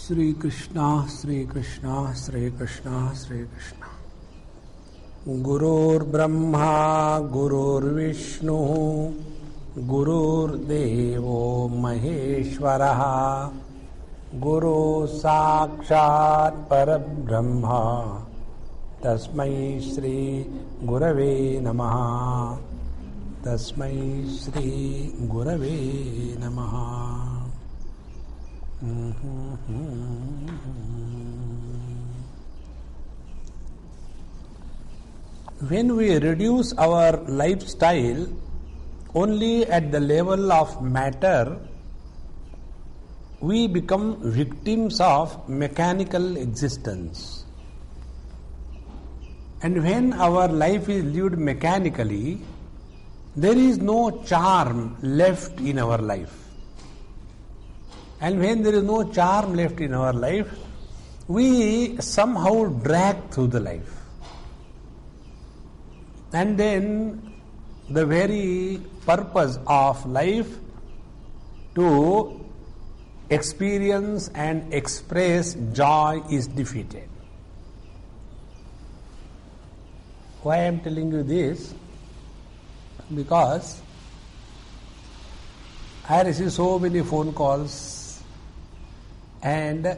Shri Krishna, Shri Krishna, Shri Krishna, Shri Krishna. Gurur Brahma, Gurur Vishnu, Gurur Devo Maheshwaraha, Guru Sakshat Parabrahma, Tasmai Shri Gurave Namaha, Tasmai Shri Gurave Namaha. When we reduce our lifestyle only at the level of matter, we become victims of mechanical existence. And when our life is lived mechanically, there is no charm left in our life. And when there is no charm left in our life, we somehow drag through the life. And then the very purpose of life to experience and express joy is defeated. Why I am telling you this? Because I receive so many phone calls, and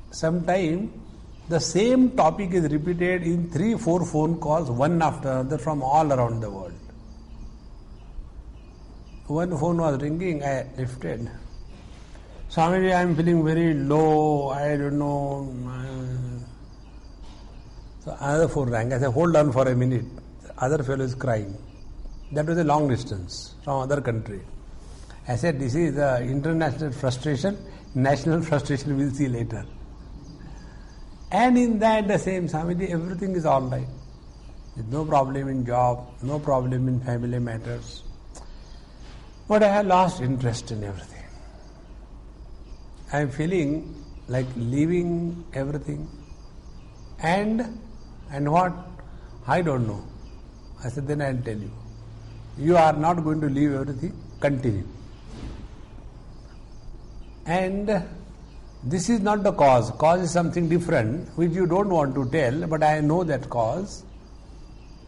sometimes the same topic is repeated in 3-4 phone calls, one after another, from all around the world. One phone was ringing, I lifted. Swamiji, I am feeling very low, I don't know. So another phone rang. I said, hold on for a minute. The other fellow is crying. That was a long distance from other country. I said, this is the international frustration, national frustration we'll see later. And in that the same, Swamiji, everything is all right. There's no problem in job, no problem in family matters. But I have lost interest in everything. I am feeling like leaving everything. And what? I don't know. I said, then I'll tell you. You are not going to leave everything, continue. And this is not the cause. Cause is something different, which you don't want to tell, but I know that cause.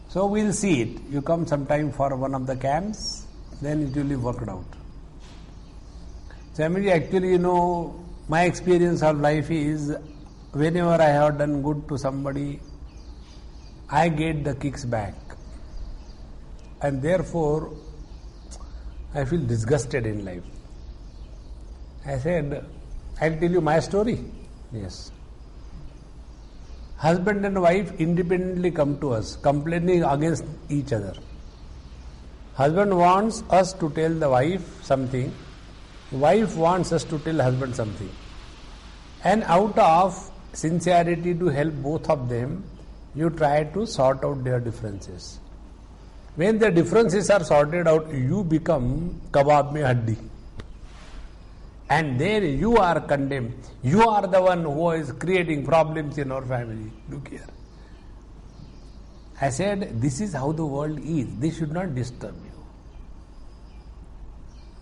So we'll see it. You come sometime for one of the camps, then it will be worked out. Swamiji, actually, my experience of life is, whenever I have done good to somebody, I get the kicks back. And therefore, I feel disgusted in life. I said, I'll tell you my story. Yes. Husband and wife independently come to us, complaining against each other. Husband wants us to tell the wife something. Wife wants us to tell husband something. And out of sincerity to help both of them, you try to sort out their differences. When the differences are sorted out, you become kabab mein haddi. And then you are condemned. You are the one who is creating problems in our family. Look here. I said, this is how the world is. This should not disturb you.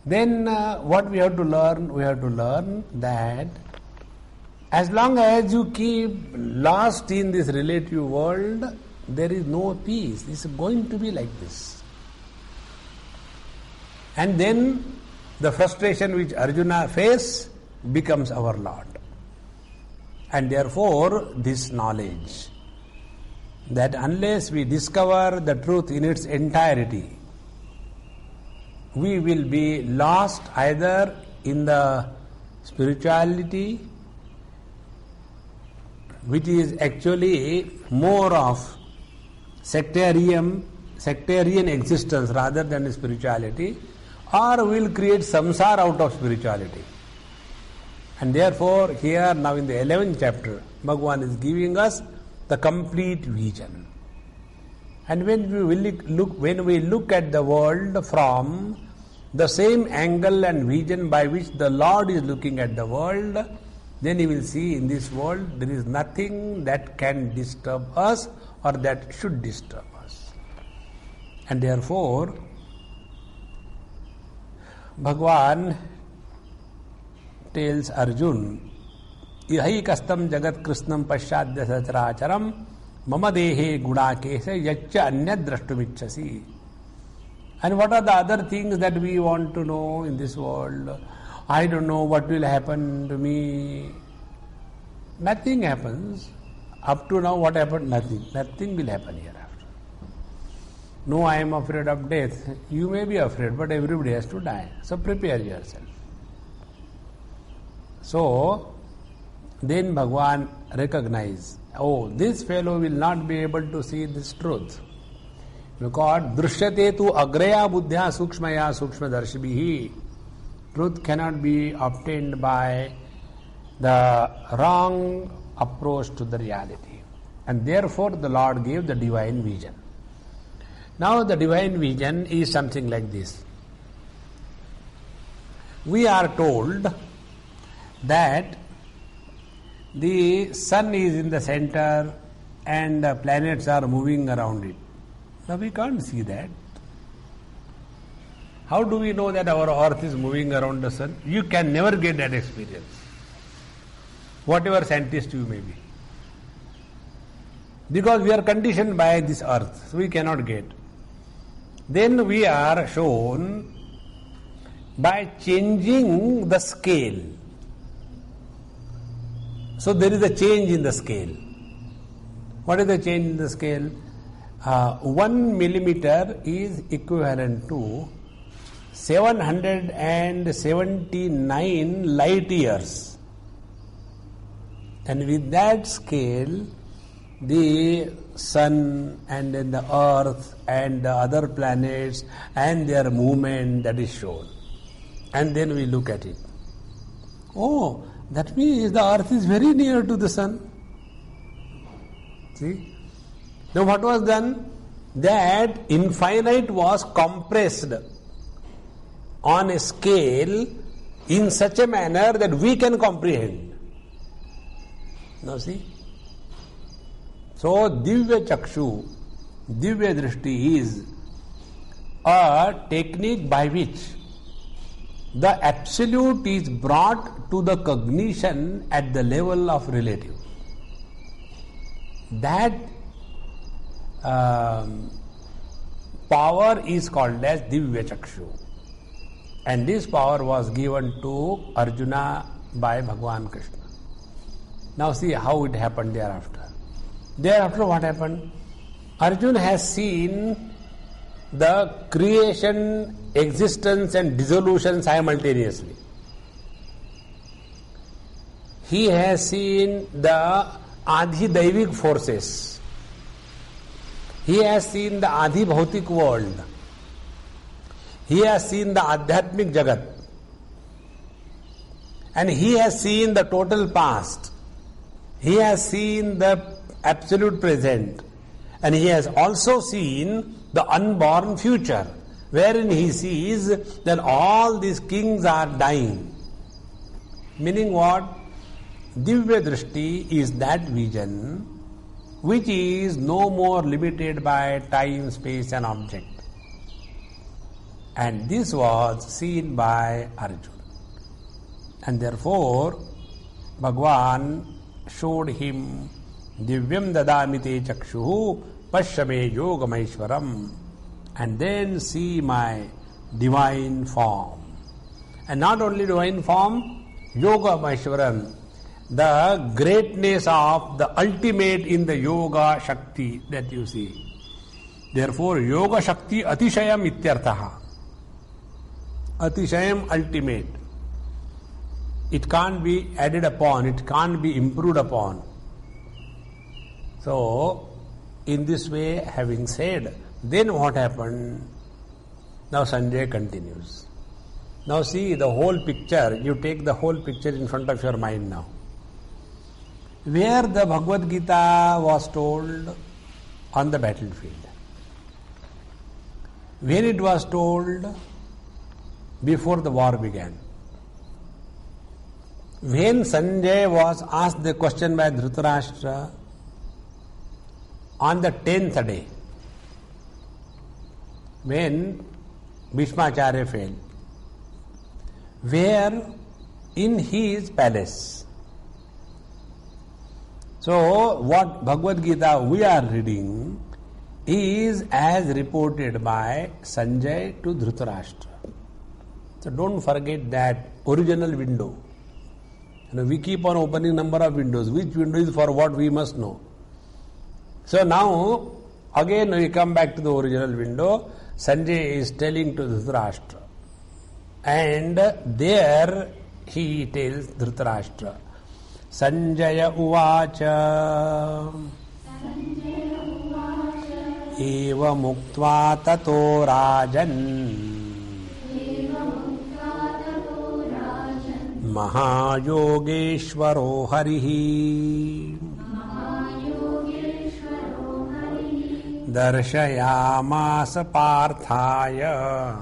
Then what we have to learn? We have to learn that as long as you keep lost in this relative world, there is no peace. It's going to be like this. And then the frustration which Arjuna faced becomes our lot. And therefore, this knowledge, that unless we discover the truth in its entirety, we will be lost either in the spirituality, which is actually more of sectarian existence rather than spirituality, or will create samsara out of spirituality. And therefore, here now in the 11th chapter, Bhagavan is giving us the complete vision. And when we look at the world from the same angle and vision by which the Lord is looking at the world, then you will see in this world there is nothing that can disturb us or that should disturb us. And therefore, Bhagavan tells Arjuna Ihai jagat krishnam pasyadya sacharacharam mama dehe gudakese yaccha anyad drashtumichasi. And what are the other things that we want to know in this world? I don't know what will happen to me. Nothing happens. Up to now what happened? Nothing. Nothing will happen hereafter. No, I am afraid of death. You may be afraid, but everybody has to die. So prepare yourself. So, then Bhagavan recognized, oh, this fellow will not be able to see this truth. Because drishyate tu agraya buddhya sukshmaya sukshmadarshibhihi. Truth cannot be obtained by the wrong approach to the reality. And therefore the Lord gave the divine vision. Now the divine vision is something like this. We are told that the sun is in the center and the planets are moving around it. Now we can't see that. How do we know that our earth is moving around the sun? You can never get that experience. Whatever scientist you may be. Because we are conditioned by this earth, so we cannot get. Then we are shown by changing the scale. So there is a change in the scale. What is the change in the scale? 1 millimeter is equivalent to 779 light years. And with that scale, the sun and then the earth and the other planets and their movement, that is shown. And then we look at it. Oh, that means the earth is very near to the sun. See? Now what was done? That infinite was compressed on a scale in such a manner that we can comprehend. Now see? So Divya Chakshu, Divya Drishti is a technique by which the absolute is brought to the cognition at the level of relative. That power is called as Divya Chakshu. And this power was given to Arjuna by Bhagavan Krishna. Now see how it happened thereafter. Thereafter what happened? Arjuna has seen the creation, existence and dissolution simultaneously. He has seen the Adhi-Daivik forces. He has seen the Adhi-Bhautik world. He has seen the Adhyatmic Jagat. And he has seen the total past. He has seen the absolute present. And he has also seen the unborn future, wherein he sees that all these kings are dying. Meaning what? Divya Drishti is that vision which is no more limited by time, space and object. And this was seen by Arjuna. And therefore, Bhagavan showed him Divyam dadamite chakshuhu pashyame yogamaishwaram, and then see my divine form. And not only divine form, yogamaishwaram, the greatness of the ultimate in the yoga shakti that you see. Therefore, yoga shakti atishayam ityarthaha. Atishayam, ultimate. It can't be added upon, it can't be improved upon. So, in this way, having said, then what happened? Now Sanjay continues. Now see the whole picture, you take the whole picture in front of your mind now. Where the Bhagavad Gita was told? On the battlefield. When it was told? Before the war began. When Sanjay was asked the question by Dhritarashtra? On the 10th day, when Bhishmacharya fell, where in his palace, So, what Bhagavad Gita we are reading is as reported by Sanjay to Dhritarashtra. So, don't forget that original window. We keep on opening number of windows. Which window is for what we must know. So, now, again we come back to the original window. Sanjay is telling to Dhritarashtra. And there he tells Dhritarashtra, Sanjaya uvacha eva muktva tato rajan mahayogeshvaro harihi darshayamasa parthaya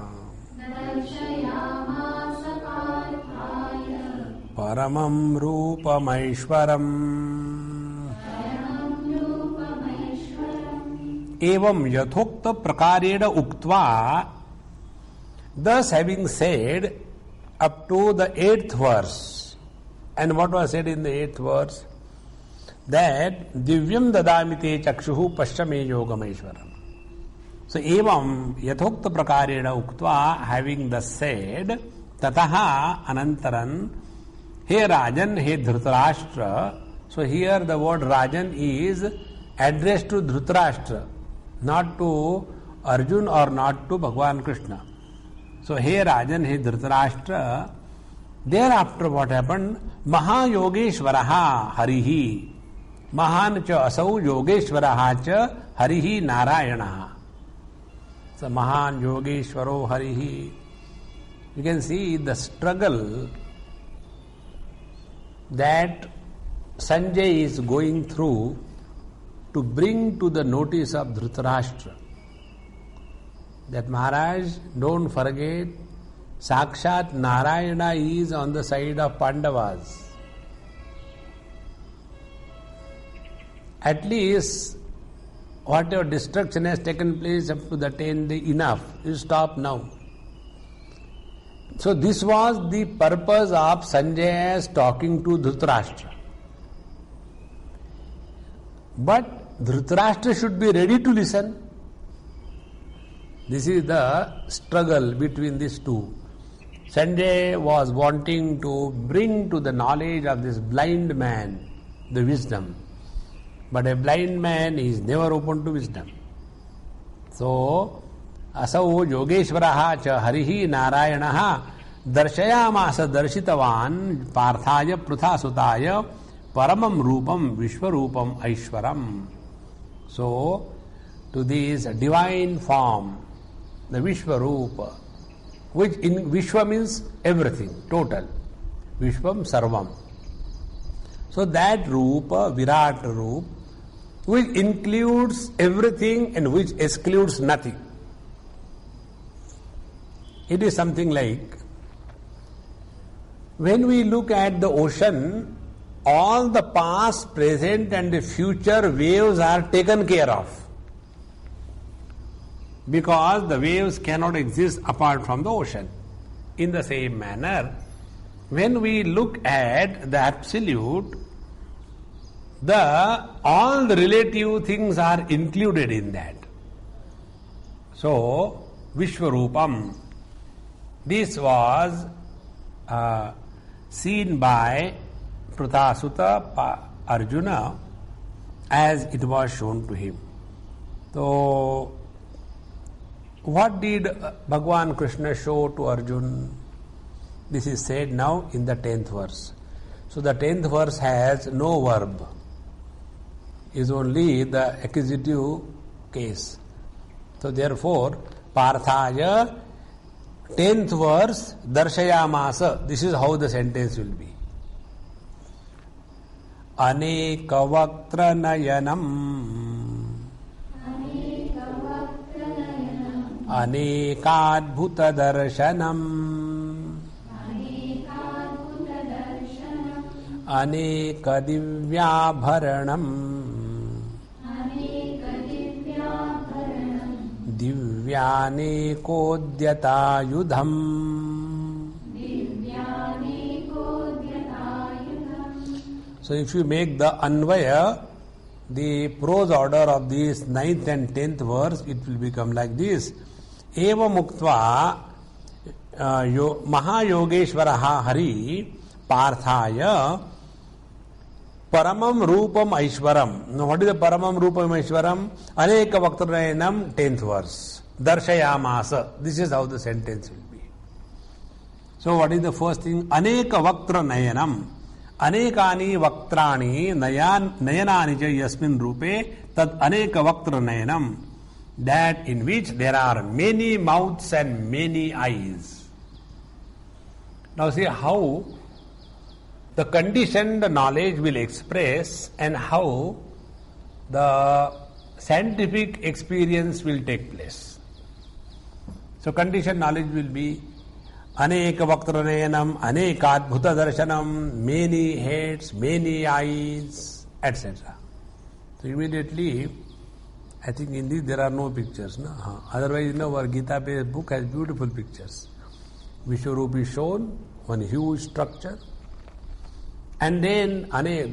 paramam rupamaishwaram evam yathokta prakarena uktva. Thus having said up to the 8th verse, and what was said in the 8th verse? That divyam dadamite chakshuhu pashyame yogameshwaram. So evam yathokta prakarena uktva, having thus said, tataha anantaran, he Rajan, he Dhritarashtra. So here the word Rajan is addressed to Dhritarashtra, not to Arjun or not to Bhagavan Krishna. So he Rajan, he Dhritarashtra. Thereafter what happened? Mahayogeshvaraha harihi. Mahan cha asau yogeshvaraha cha harihi narayanaha. So Mahan yogeshvaro harihi. You can see the struggle that Sanjay is going through to bring to the notice of Dhritarashtra that Maharaj, don't forget, Sakshat Narayana is on the side of Pandavas. At least whatever destruction has taken place up to the 10th day, enough. You stop now. So this was the purpose of Sanjay talking to Dhritarashtra. But Dhritarashtra should be ready to listen. This is the struggle between these two. Sanjay was wanting to bring to the knowledge of this blind man the wisdom. But a blind man is never open to wisdom. So, asau yogeshvaraha cha harihi narayanaha darshayamasa darshitavan parthaya pruthasutaya paramam rupam vishwarupam aishwaram. So, to this divine form, the Vishwarupa, which in Vishwa means everything, total. Vishwam Sarvam. So that Rupa, Virat Rupa, which includes everything and which excludes nothing. It is something like, when we look at the ocean, all the past, present and the future waves are taken care of. Because the waves cannot exist apart from the ocean. In the same manner, when we look at the absolute, all the relative things are included in that. So, Vishwarupam, this was seen by Pruthasuta Arjuna as it was shown to him. So, what did Bhagavan Krishna show to Arjuna? This is said now in the 10th verse. So the 10th verse has no verb, is only the accusative case. So therefore, Parthaya, 10th verse, Darshayamasa, this is how the sentence will be. Anekavaktra nayanam Anekadbhuta darshanam Anekadivyabharanam Divyanekodyatayudham. So if you make the Anvaya, the prose order of this 9th and 10th verse, it will become like this. Eva muktva Mahayogeshwaraha Hari Parthaya Paramam Rupam Aishwaram. Now what is the Paramam Rupam Aishwaram? Aneka Vaktranayanam, 10th verse. Darshayamasa. This is how the sentence will be. So what is the first thing? Aneka Vaktranayanam. Anekani Vaktrani Nayanani cha yasmin rupe tad Aneka Vaktranayanam. That in which there are many mouths and many eyes. Now see how the conditioned knowledge will express and how the scientific experience will take place. So conditioned knowledge will be Aneka Vaktranayanam, Aneka Adbhuta Darshanam, many heads, many eyes, etc. So immediately, I think in this there are no pictures. No? Otherwise, our Gita based book has beautiful pictures. Vishwarup is shown, one huge structure, and then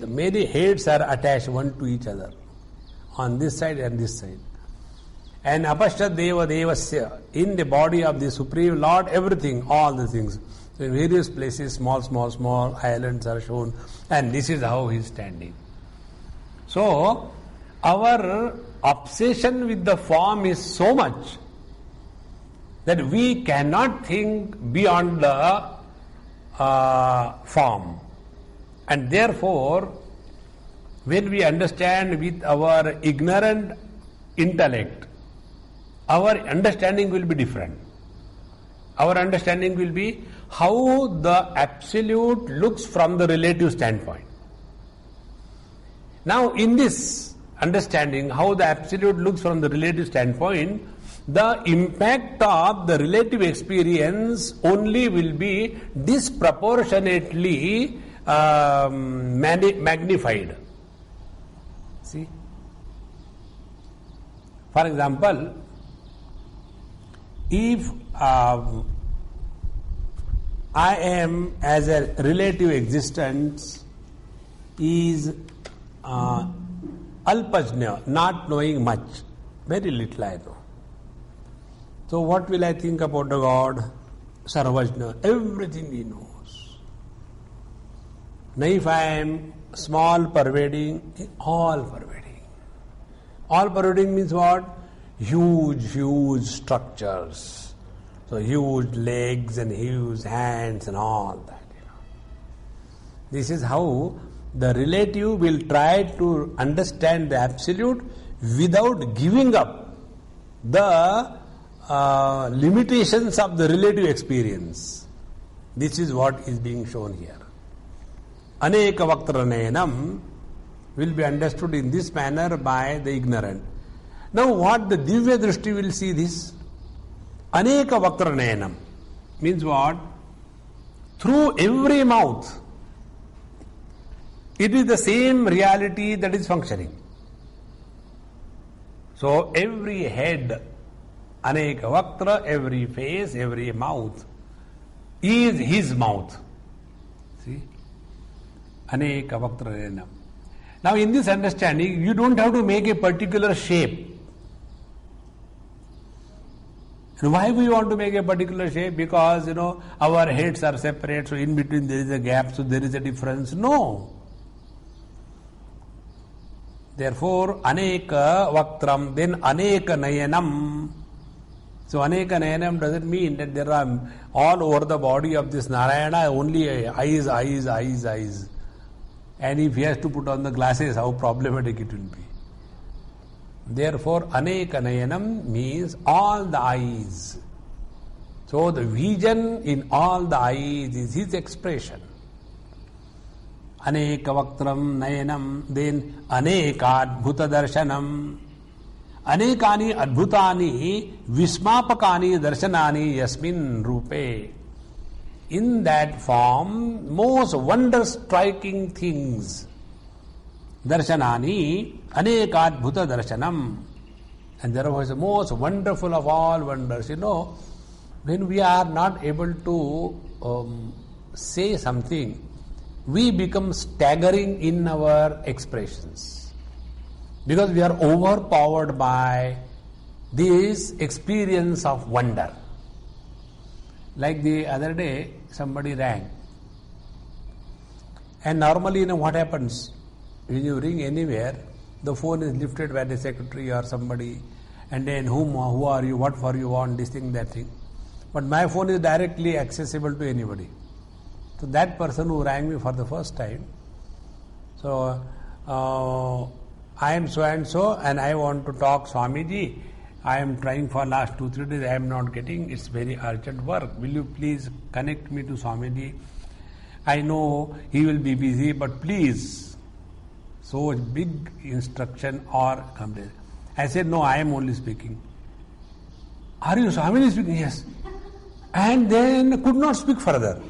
many heads are attached one to each other, on this side and this side. And Apashyat Deva Devasya, in the body of the Supreme Lord, everything, all the things. So in various places, small islands are shown, and this is how he is standing. So, our obsession with the form is so much that we cannot think beyond the form. And therefore, when we understand with our ignorant intellect, our understanding will be different. Our understanding will be how the absolute looks from the relative standpoint. Now, in this understanding, how the absolute looks from the relative standpoint, the impact of the relative experience only will be disproportionately magnified. See? For example, if I am as a relative existence is Alpajna, not knowing much, very little I know. So what will I think about the God? Sarvajna, everything he knows. Now if I am small pervading, all pervading. All pervading means what? Huge structures. So huge legs and huge hands and all that. This is how the relative will try to understand the absolute without giving up the limitations of the relative experience. This is what is being shown here. Aneka Vaktranayanam will be understood in this manner by the ignorant. Now what the Divya Drishti will see this? Aneka Vaktranayanam means what? Through every mouth, it is the same reality that is functioning. So every head, Aneka Vaktra, every face, every mouth is his mouth. See? Aneka Vaktranayanam. Now in this understanding, you don't have to make a particular shape. And why we want to make a particular shape? Because, our heads are separate, so in between there is a gap, so there is a difference. No. Therefore, Aneka Vaktram, then Aneka Nayanam. So Aneka Nayanam doesn't mean that there are all over the body of this Narayana only eyes. And if he has to put on the glasses, how problematic it will be. Therefore, Aneka Nayanam means all the eyes. So the vision in all the eyes is his expression. Aneka Vaktram Nayanam, then Aneka Adbhuta Darshanam. Anekani Adbhutani Vismapakani Darshanani Yasmin Rupe. In that form, most wonder-striking things. Darshanani Aneka Adbhuta Darshanam. And there was the most wonderful of all wonders. When we are not able to say something, we become staggering in our expressions because we are overpowered by this experience of wonder. Like the other day, somebody rang. And normally, what happens? When you ring anywhere, the phone is lifted by the secretary or somebody, and then who are you, what for you want, this thing, that thing. But my phone is directly accessible to anybody. So that person who rang me for the first time, so I am so and so and I want to talk Swamiji. I am trying for last 2-3 days, I am not getting, it's very urgent work. Will you please connect me to Swamiji? I know he will be busy, but please. So big instruction or complaint. I said, no, I am only speaking. Are you Swamiji speaking? Yes. And then could not speak further.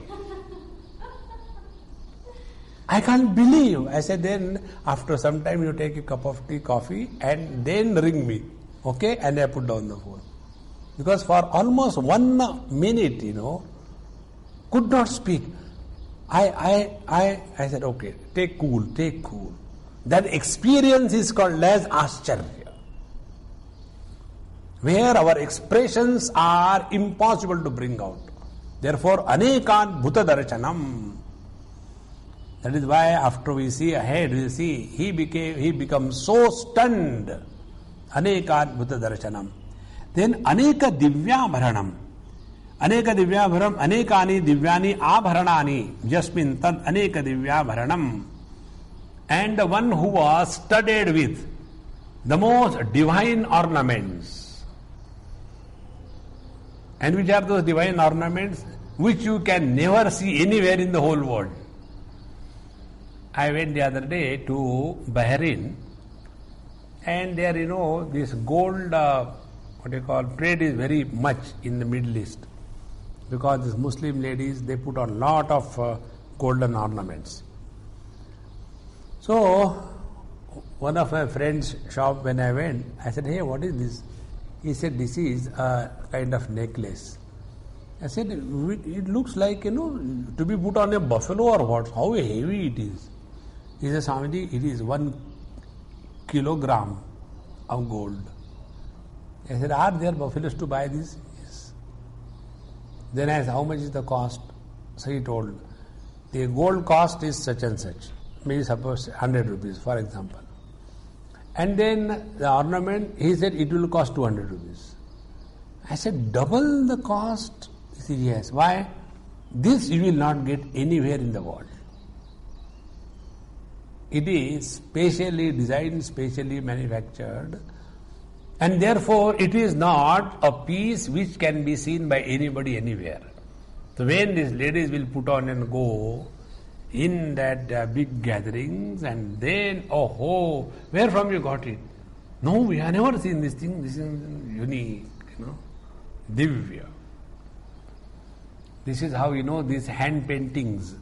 I can't believe. I said, then after some time you take a cup of tea, coffee, and then ring me. Okay? And I put down the phone. Because for almost 1 minute, could not speak. I said, okay, take cool. That experience is called as Ascharya, where our expressions are impossible to bring out. Therefore, Anekan Bhuta Darshanam. That is why after we see ahead, we see he becomes so stunned. Anekan Bhuta Darshanam. Then Aneka Divyabharanam. Aneka Divyabharanam, Anekani Divyani Abharanani, Jasmin Tad Aneka Divyabharanam. And the one who was studded with the most divine ornaments. And which are those divine ornaments? Which you can never see anywhere in the whole world. I went the other day to Bahrain, and there, this gold, trade is very much in the Middle East. Because these Muslim ladies, they put on lot of golden ornaments. So, one of my friends' shop, when I went, I said, hey, what is this? He said, this is a kind of necklace. I said, it looks like, to be put on a buffalo or what? How heavy it is? He said, Swamiji, it is 1 kilogram of gold. I said, are there buffaloes to buy this? Yes. Then I asked, how much is the cost? So he told, the gold cost is such and such. Maybe suppose 100 rupees, for example. And then the ornament, he said, it will cost 200 rupees. I said, double the cost? He said, yes. Why? This you will not get anywhere in the world. It is specially designed, specially manufactured, and therefore it is not a piece which can be seen by anybody anywhere. So when these ladies will put on and go in that big gatherings, and then, where from you got it? No, we have never seen this thing. This is unique, Divya. This is how these hand paintings.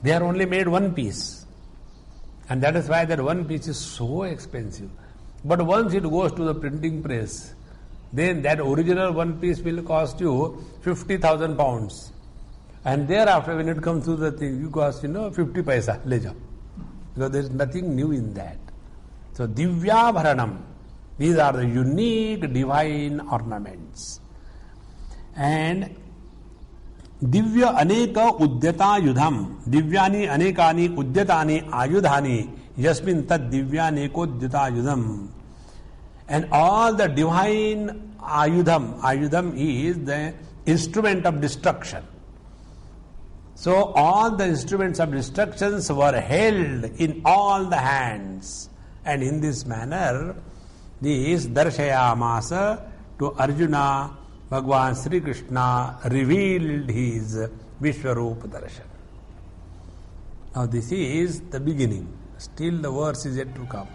They are only made one piece. And that is why that one piece is so expensive. But once it goes to the printing press, then that original one piece will cost you 50,000 pounds. And thereafter, when it comes to the thing, you cost, 50 paisa, le jao. Because there is nothing new in that. So, Divya Bharanam, these are the unique divine ornaments. And Divya Aneka Udyata Yudham, Divyani Anekani Udyatani Ayudhani, Yasmin Tad Divya Neko Udyata Yudham. And all the divine Ayudham is the instrument of destruction. So all the instruments of destructions were held in all the hands. And in this manner, this Darshayamasa to Arjuna, Bhagavan Sri Krishna revealed his Vishwarup Darshan. Now this is the beginning. Still the verse is yet to come.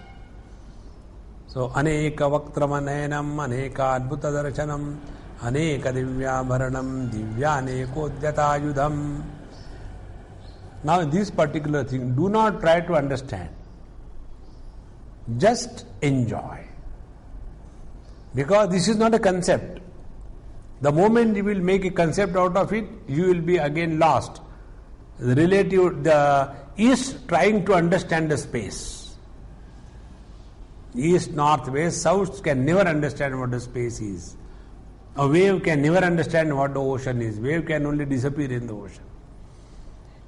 So, Aneka Vaktramanenam, Aneka Adbhuta Darshanam, Aneka Divya Bharanam, Divya Nekodyata Yudham. Now this particular thing, do not try to understand. Just enjoy. Because this is not a concept. The moment you will make a concept out of it, you will be again lost. the east trying to understand the space. East, north, west, south can never understand what the space is. A wave can never understand what the ocean is. Wave can only disappear in the ocean.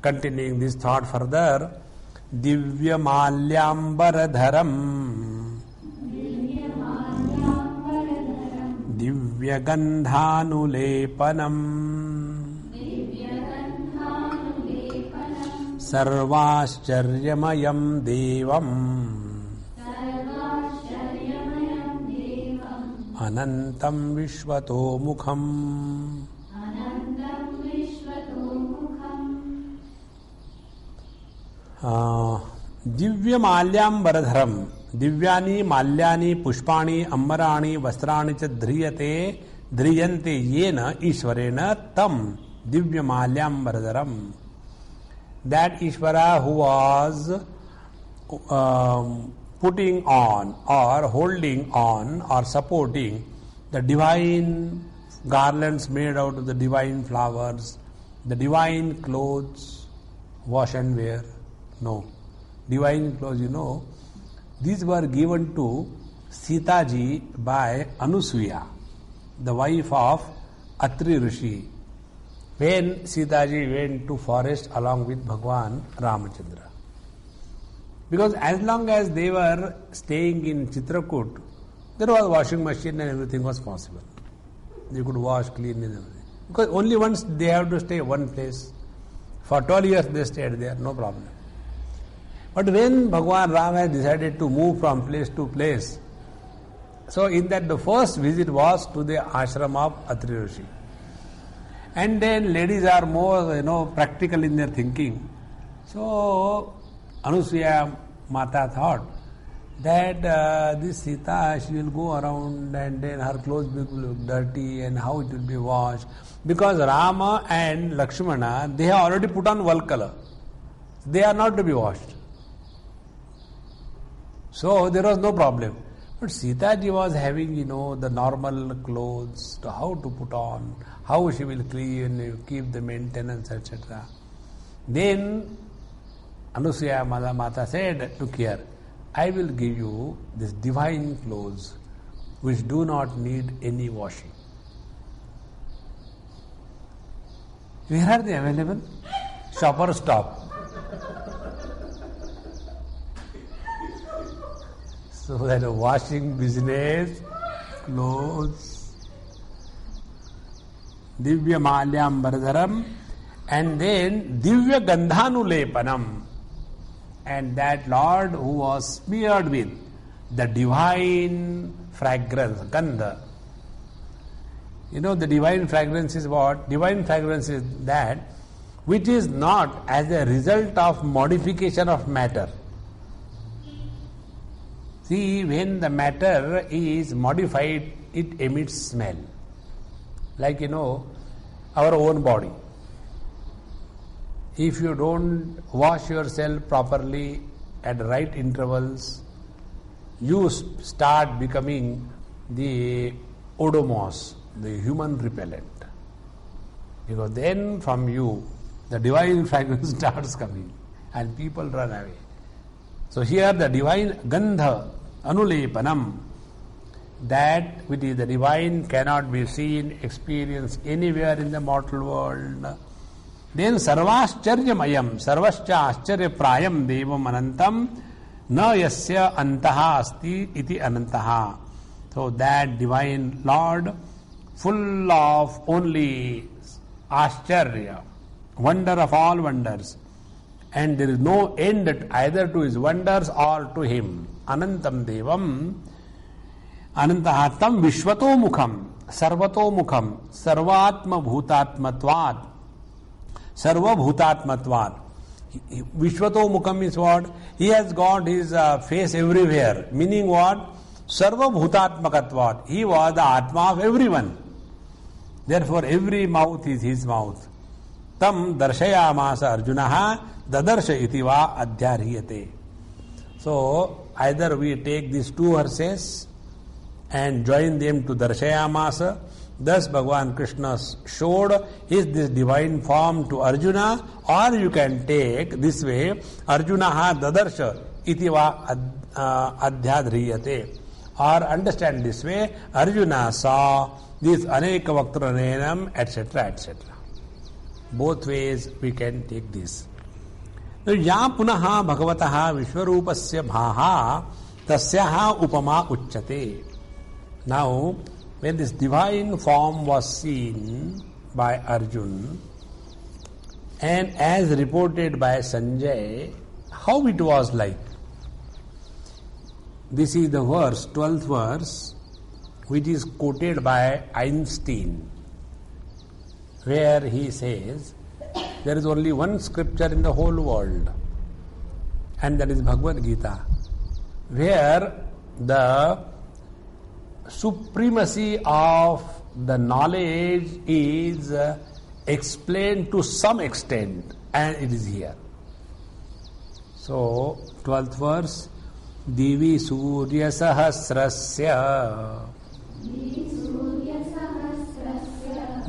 Continuing this thought further, Divya Malyambaradharam Divya Gandhanulepanam Sarvascharyamayam Devam Anantam Vishwato Mukham. Divya Malyam Baradharam Divyani Malyani Pushpani Ambarani Vastrani cha Dhriyate Dhriyante Yena Ishwarena Tam Divya Malyam Baradharam. That Ishvara who was putting on or holding on or supporting the divine garlands made out of the divine flowers, the divine clothes, wash and wear. No. Divine clothes, these were given to Sita ji by Anusuya, the wife of Atri Rishi, when Sita ji went to forest along with Bhagwan Ramachandra. Because as long as they were staying in Chitrakoot, there was washing machine and everything was possible. They could wash, clean and everything. Because only once they have to stay one place. For 12 years they stayed there, no problem. But when Bhagwan Ram has decided to move from place to place, so in that the first visit was to the ashram of Atri Rishi. And then ladies are more, practical in their thinking. So Anusuya Mata thought that this Sita, she will go around and then her clothes will look dirty and how it will be washed. Because Rama and Lakshmana, they have already put on one color. They are not to be washed. So there was no problem. But Sita ji was having, the normal clothes, to how to put on, how she will clean, keep the maintenance, etc. Then Anusuya Mata said, look here, I will give you this divine clothes which do not need any washing. Where are they available? Shopper Stop. So that a washing business, clothes, Divya Malyam Baradharam, and then Divya Gandhanulepanam. And that Lord who was smeared with the divine fragrance, Gandha. The divine fragrance is what? Divine fragrance is that which is not as a result of modification of matter. See, when the matter is modified, it emits smell. Like, our own body. If you don't wash yourself properly at the right intervals, you start becoming the odomos, the human repellent. Because then from you, the divine fragrance starts coming and people run away. So here the divine Gandha, Anulepanam, that which is the divine cannot be seen, experienced anywhere in the mortal world. Then Sarvascharyamayam, Sarvascha Ascharya Prayam Devam Anantam, Na Yasya Antaha Asti Iti Anantaha. So that divine Lord, full of only Ascharya, wonder of all wonders, and there is no end either to his wonders or to him. Anantam Devam, Anantaha Tam Vishwato Mukham, Sarvato Mukham, Sarvatma Bhutatmatvat, Sarva Bhutatmatvat. Vishwato Mukham is what? He has got his face everywhere. Meaning what? Sarva Bhutatmakatvat. He was the Atma of everyone. Therefore every mouth is his mouth. Tam darshayamasa Arjunaha dadarsha itiva adhyarhiyate. So either we take these two verses and join them to darshayamasa, Thus Bhagavan Krishna showed this divine form to Arjuna, or you can take this way, Arjunaha dadarsha iti va adhyadhriyate. Or understand this way, Arjuna saw this aneka vaktranenam, etc., etc. Both ways we can take this. Ya punaha bhagavataha vishwarupasya bhaha tasyaha upama uchyate. Now, when this divine form was seen by Arjun, and as reported by Sanjay, how it was like. This is the verse, 12th verse, which is quoted by Einstein, where he says, there is only one scripture in the whole world, and that is Bhagavad Gita, where the supremacy of the knowledge is explained to some extent, and it is here. So, 12th verse, Divi Surya Sahasrasya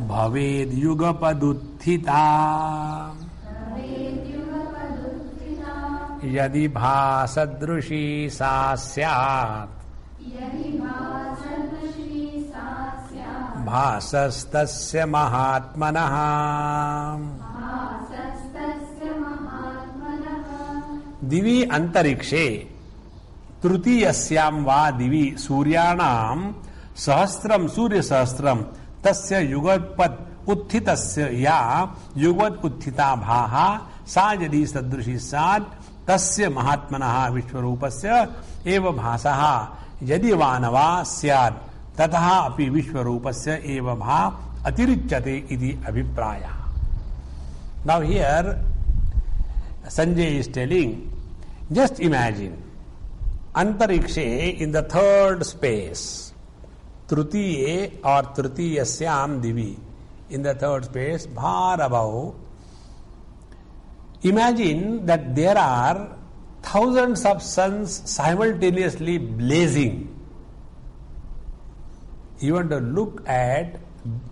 Bhaved Yugapaduthita Yadi Bhasadrushi Sasyat Bhasastasya Mahatmanaha Divi Antarikshe Trutiyasyaam va divi suryanam sahasram surya sahasram tasya yugatpat uthitasya ya yugat uthita bhaha sa yadi sadrushi sad tasya mahatmanaha vishwarupasya eva bhasaha yadi vanava syad tataha api vishwarupasya eva bha atirichyate iti abhipraya. Now here Sanjay is telling, just imagine Antarikshe in the third space, Trutiye or Trutiyasyam Divi, in the third space, far above. Imagine that there are thousands of suns simultaneously blazing. Even to look at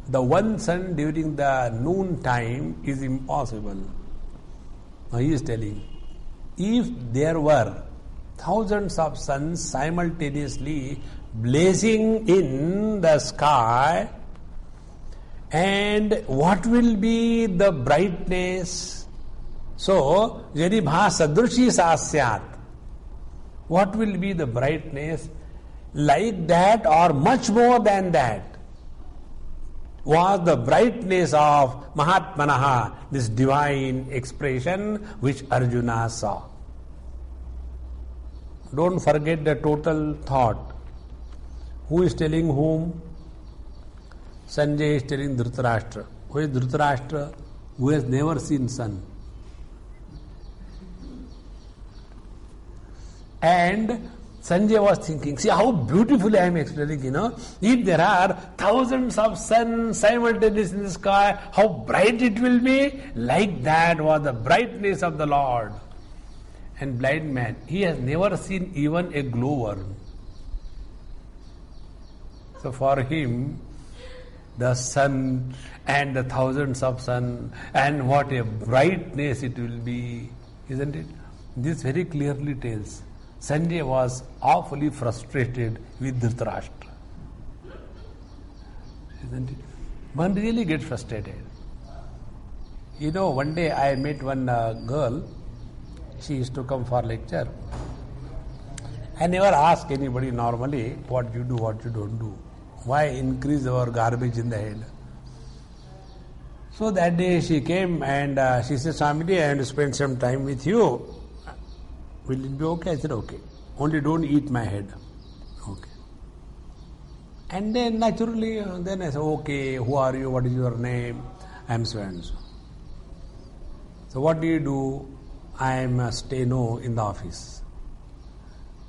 the one sun during the noon time is impossible. Now he is telling, if there were thousands of suns simultaneously blazing in the sky, and what will be the brightness? So, yadi bha sadrushi sasyat, what will be the brightness? Like that or much more than that was the brightness of Mahatmanaha, this divine expression which Arjuna saw. Don't forget the total thought. Who is telling whom? Sanjay is telling Dhritarashtra. Who is Dhritarashtra? Who has never seen sun. And Sanjay was thinking, see how beautifully I am explaining, if there are thousands of suns simultaneously in the sky, how bright it will be. Like that was the brightness of the Lord. And blind man, he has never seen even a glowworm. So for him, the sun and the thousands of sun, and what a brightness it will be, isn't it? This very clearly tells. Sanjay was awfully frustrated with Dhritarashtra. Isn't it? One really gets frustrated. One day I met one girl. She used to come for lecture. I never ask anybody normally what you do, what you don't do. Why increase our garbage in the head? So that day she came and she said, Swamiji, I want to spend some time with you. Will it be okay? I said, okay. Only don't eat my head. Okay. And then naturally, then I said, okay, who are you? What is your name? I am so and so. So what do you do? I am a steno in the office.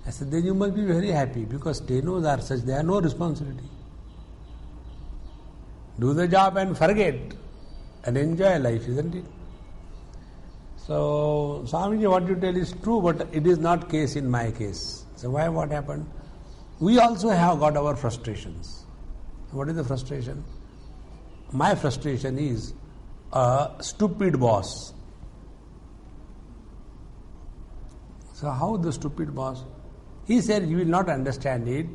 I said, then you must be very happy because stenos are such, they have no responsibility. Do the job and forget and enjoy life, isn't it? So, Swamiji, what you tell is true, but it is not case in my case. So what happened? We also have got our frustrations. What is the frustration? my frustration is a stupid boss. So how the stupid boss? He said, you will not understand it.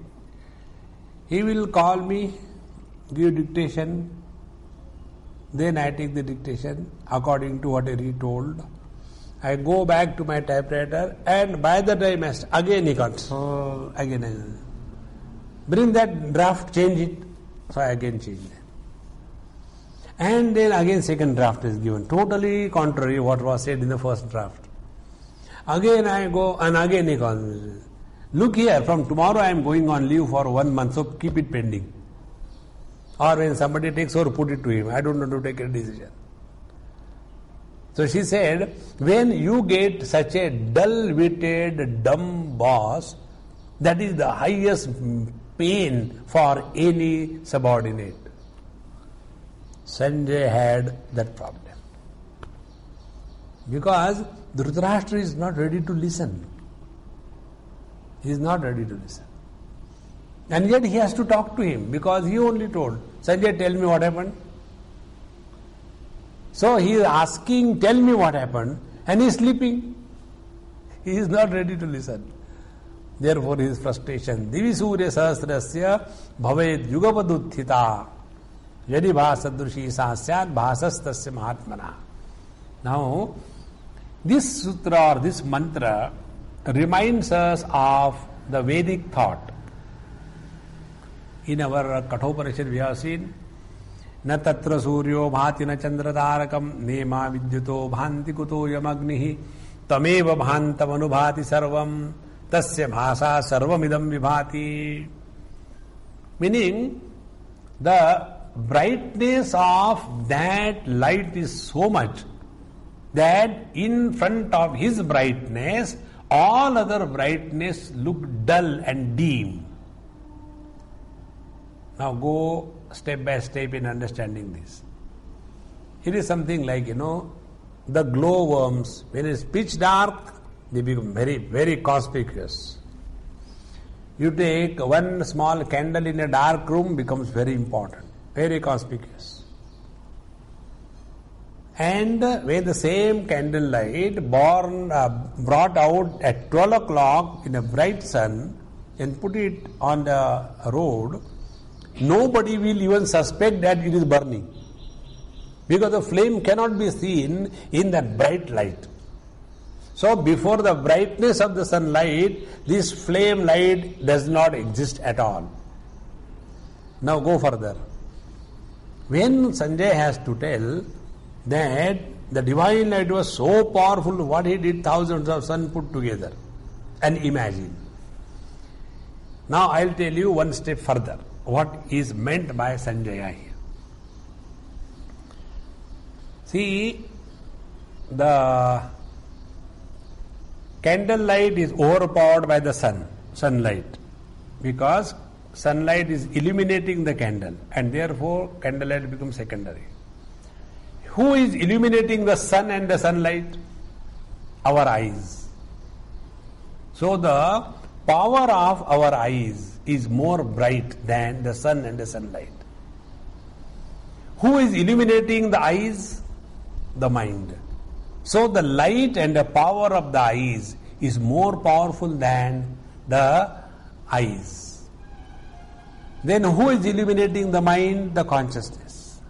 He will call me, give dictation, then I take the dictation according to whatever he told. I go back to my typewriter, and by the time again he comes. So again, bring that draft, change it. So I again change it. And then again second draft is given. Totally contrary what was said in the first draft. Again I go, and again he comes. Look here, from tomorrow I am going on leave for 1 month, so keep it pending. Or when somebody takes over, put it to him. I don't want to take a decision. So she said, when you get such a dull-witted, dumb boss, that is the highest pain for any subordinate. Sanjay had that problem. Because Dhritarashtra is not ready to listen. He is not ready to listen. And yet he has to talk to him, because he only told, Sanjay, tell me what happened. So he is asking, tell me what happened, and he is sleeping. He is not ready to listen. Therefore his frustration. Divi surya sahasrasya bhaved yugapaduthita yadi bhasadrushi sasyat bhasastasya mahatmana. Now, this sutra or this mantra reminds us of the Vedic thought. In our Kathopanishad we have seen, na tatra suryo bhati na chandra tarakam nema vidyuto bhanti kuto yamagnihi tameva bhantam anubhati sarvam tasya bhasa sarvamidam vibhati. Meaning, the brightness of that light is so much that in front of his brightness, all other brightness look dull and dim. Now go step by step in understanding this. It is something like, the glowworms, when it is pitch dark, they become very, very conspicuous. You take one small candle in a dark room, becomes very important, very conspicuous. And when the same candlelight brought out at 12 o'clock in a bright sun and put it on the road, nobody will even suspect that it is burning, because the flame cannot be seen in that bright light. So before the brightness of the sunlight, this flame light does not exist at all. Now go further. When Sanjay has to tell that the divine light was so powerful, what he did, thousands of sun put together, and imagine. Now I will tell you one step further, what is meant by Sanjaya here. See, the candlelight is overpowered by the sunlight, because sunlight is illuminating the candle, and therefore candlelight becomes secondary. Who is illuminating the sun and the sunlight? Our eyes. So the power of our eyes is more bright than the sun and the sunlight. Who is illuminating the eyes? The mind. So the light and the power of the eyes is more powerful than the eyes. Then who is illuminating the mind? The consciousness.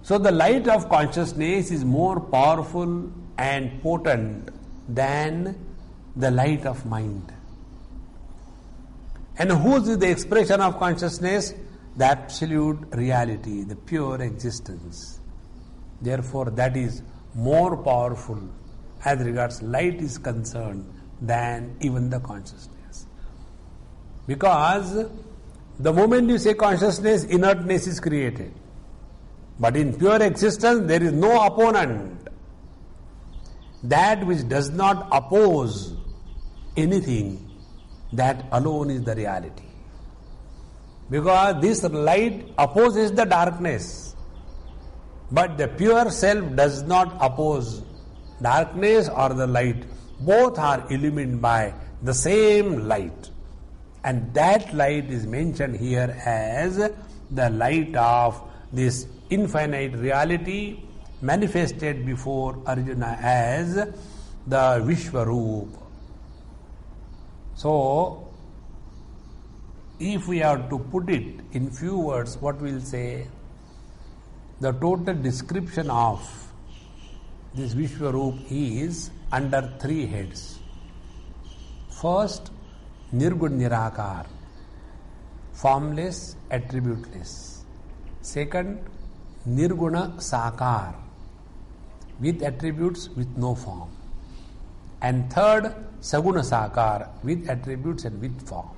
So the light of consciousness is more powerful and potent than the light of mind. And whose is the expression of consciousness? The absolute reality, the pure existence. Therefore, that is more powerful as regards light is concerned than even the consciousness. Because the moment you say consciousness, inertness is created. But in pure existence, there is no opponent. That which does not oppose anything, that alone is the reality. Because this light opposes the darkness, but the pure self does not oppose darkness or the light. Both are illumined by the same light. And that light is mentioned here as the light of this infinite reality manifested before Arjuna as the Vishwaroop. So, if we are to put it in few words, what we'll say? The total description of this Vishwaroop is under three heads. First, Nirgun Nirakar, formless, attributeless. Second, Nirguna Sakar, with attributes with no form. And third, Saguna Sakar, with attributes and with form.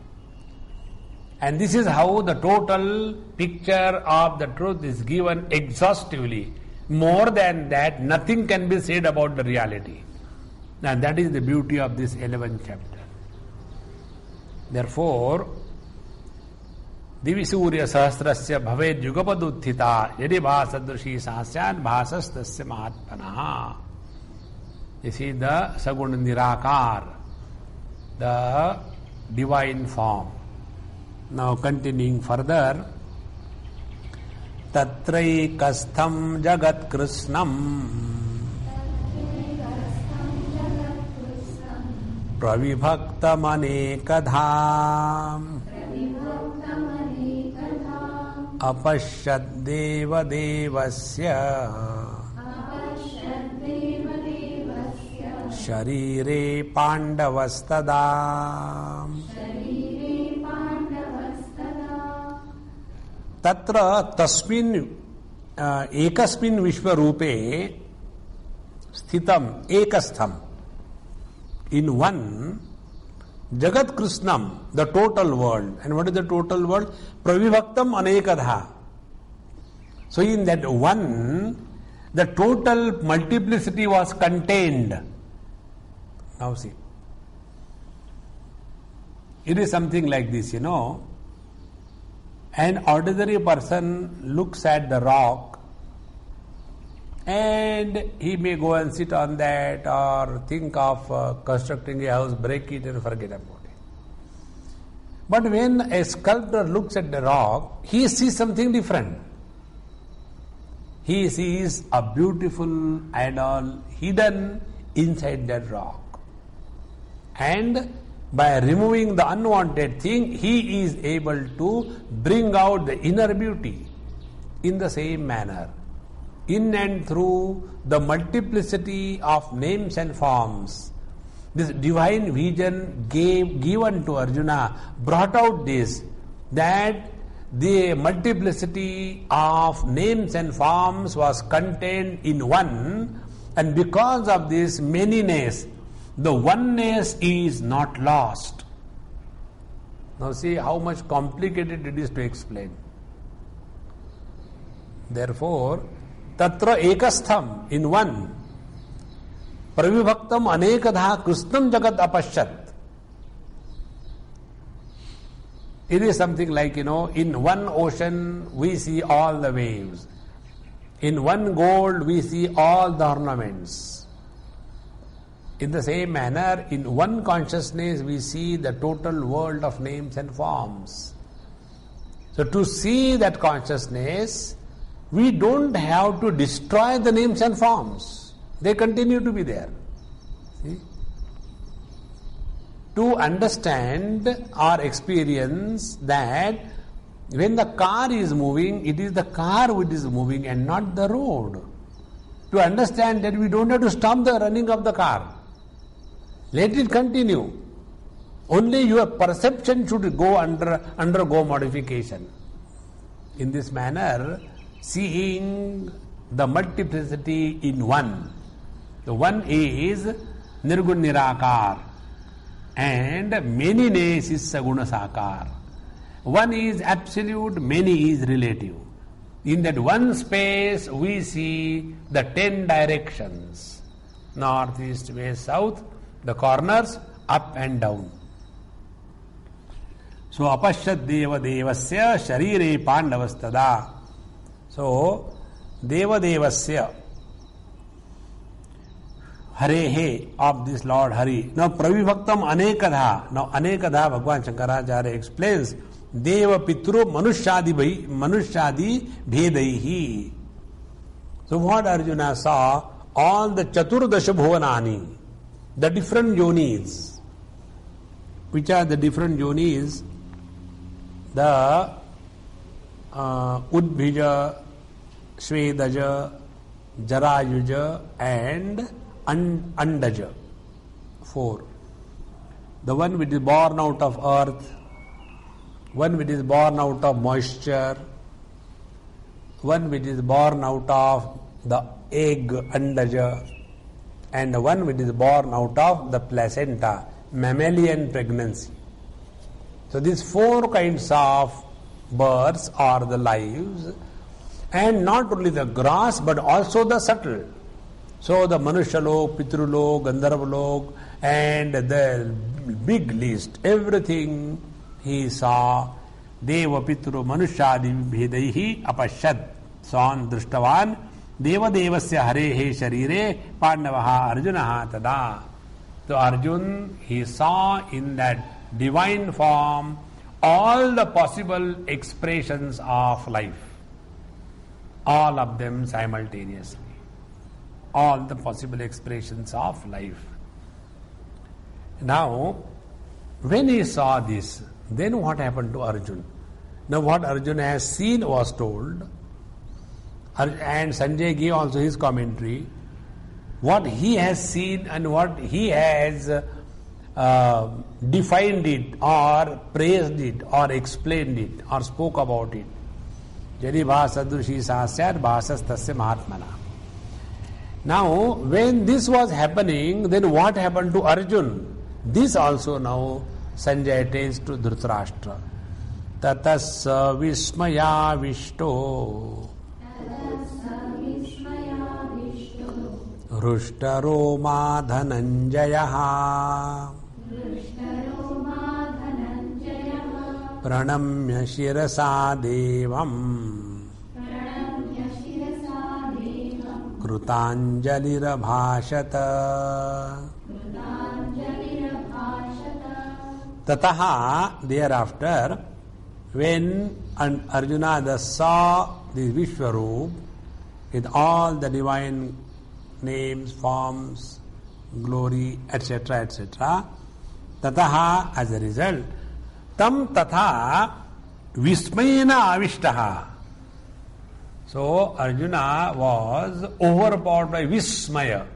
And this is how the total picture of the truth is given exhaustively. More than that, nothing can be said about the reality. And that is the beauty of this 11th chapter. Therefore, Divisurya Sahasrasya Bhaved Yugapaduthita Yadi Bhasadrushi Sasyan Bhasastasya Mahatmanaha. This is the Saguna Nirakar, the divine form. Now continuing further, Tatraikastham Jagat Krishnam Pravibhaktam Anekadham Apashyad Deva Devasya Sharire Pandavastadam. Tatra tasmin ekasmin vishwarupe sthitam ekastham. In one, Jagat Krishnam, the total world. And what is the total world? Pravibhaktam anekadha. So in that one, the total multiplicity was contained. Now see. It is something like this, An ordinary person looks at the rock and he may go and sit on that or think of constructing a house, break it and forget about it. But when a sculptor looks at the rock, he sees something different. He sees a beautiful idol hidden inside that rock. And by removing the unwanted thing, he is able to bring out the inner beauty. In the same manner, in and through the multiplicity of names and forms, this divine vision given to Arjuna brought out this, that the multiplicity of names and forms was contained in one, and because of this manyness, the oneness is not lost. Now see how much complicated it is to explain. Therefore, tatra ekastham, in one, pravibhaktam anekadha krishnam jagat apashyat. It is something like, in one ocean we see all the waves. In one gold we see all the ornaments. In the same manner, in one consciousness we see the total world of names and forms. So to see that consciousness, we don't have to destroy the names and forms. They continue to be there. See? To understand or experience that when the car is moving, it is the car which is moving and not the road. To understand that we don't have to stop the running of the car. Let it continue. Only your perception should go undergo modification. In this manner, seeing the multiplicity in one. The one is Nirgun Nirakar and manyness is Saguna Sakar. One is absolute, many is relative. In that one space we see the 10 directions. North, east, west, south, the corners, up and down. So, apashyat deva devasya sharire pandavastada. So, deva devasya, Harehe, of this Lord Hari. Now, pravibhaktam anekadha. Now, anekadha, Bhagwan Shankaracharya explains Deva Pitru Manushadi Bhedaihi. So what Arjuna saw, all the Chaturdasha Bhuvanani, the different yonis. Which are the different yonis? The Udbhija, Shvedaja, Jarayuja and Andaja. 4. The one which is born out of earth, one which is born out of moisture, one which is born out of the egg, Andaja, and one which is born out of the placenta, mammalian pregnancy. So these 4 kinds of births are the lives, and not only the gross but also the subtle. So the Manushalok, Pitrulok, Gandharvalok, and the big list, everything he saw. Deva Pitru Manushadi Bhedaihi Apashyad. Swan Drishtavan Deva Devasya Harehe Sharire Pandavaha Arjunaha Tada. So Arjun, he saw in that divine form all the possible expressions of life. All of them simultaneously. All the possible expressions of life. Now, when he saw this, then what happened to Arjun? Now what Arjun has seen was told, and Sanjay gave also his commentary. What he has seen and what he has defined it or praised it or explained it or spoke about it. Jari bhasadrushi sasyar bhasas tasya mahatmana. Now, when this was happening, then what happened to Arjun? This also now Sanjay tells to Dhritarashtra. Tatassa vismaya vishto Rushtaro Dhananjayaha Pranamya Shirasa Devam Krutanjalira Bhashata. Tataha, thereafter, when Arjuna thus saw this Vishwaroop with all the divine names, forms, glory, etc., etc., tataha, as a result, tam tatha vismayena avishtaha. So Arjuna was overpowered by vismaya.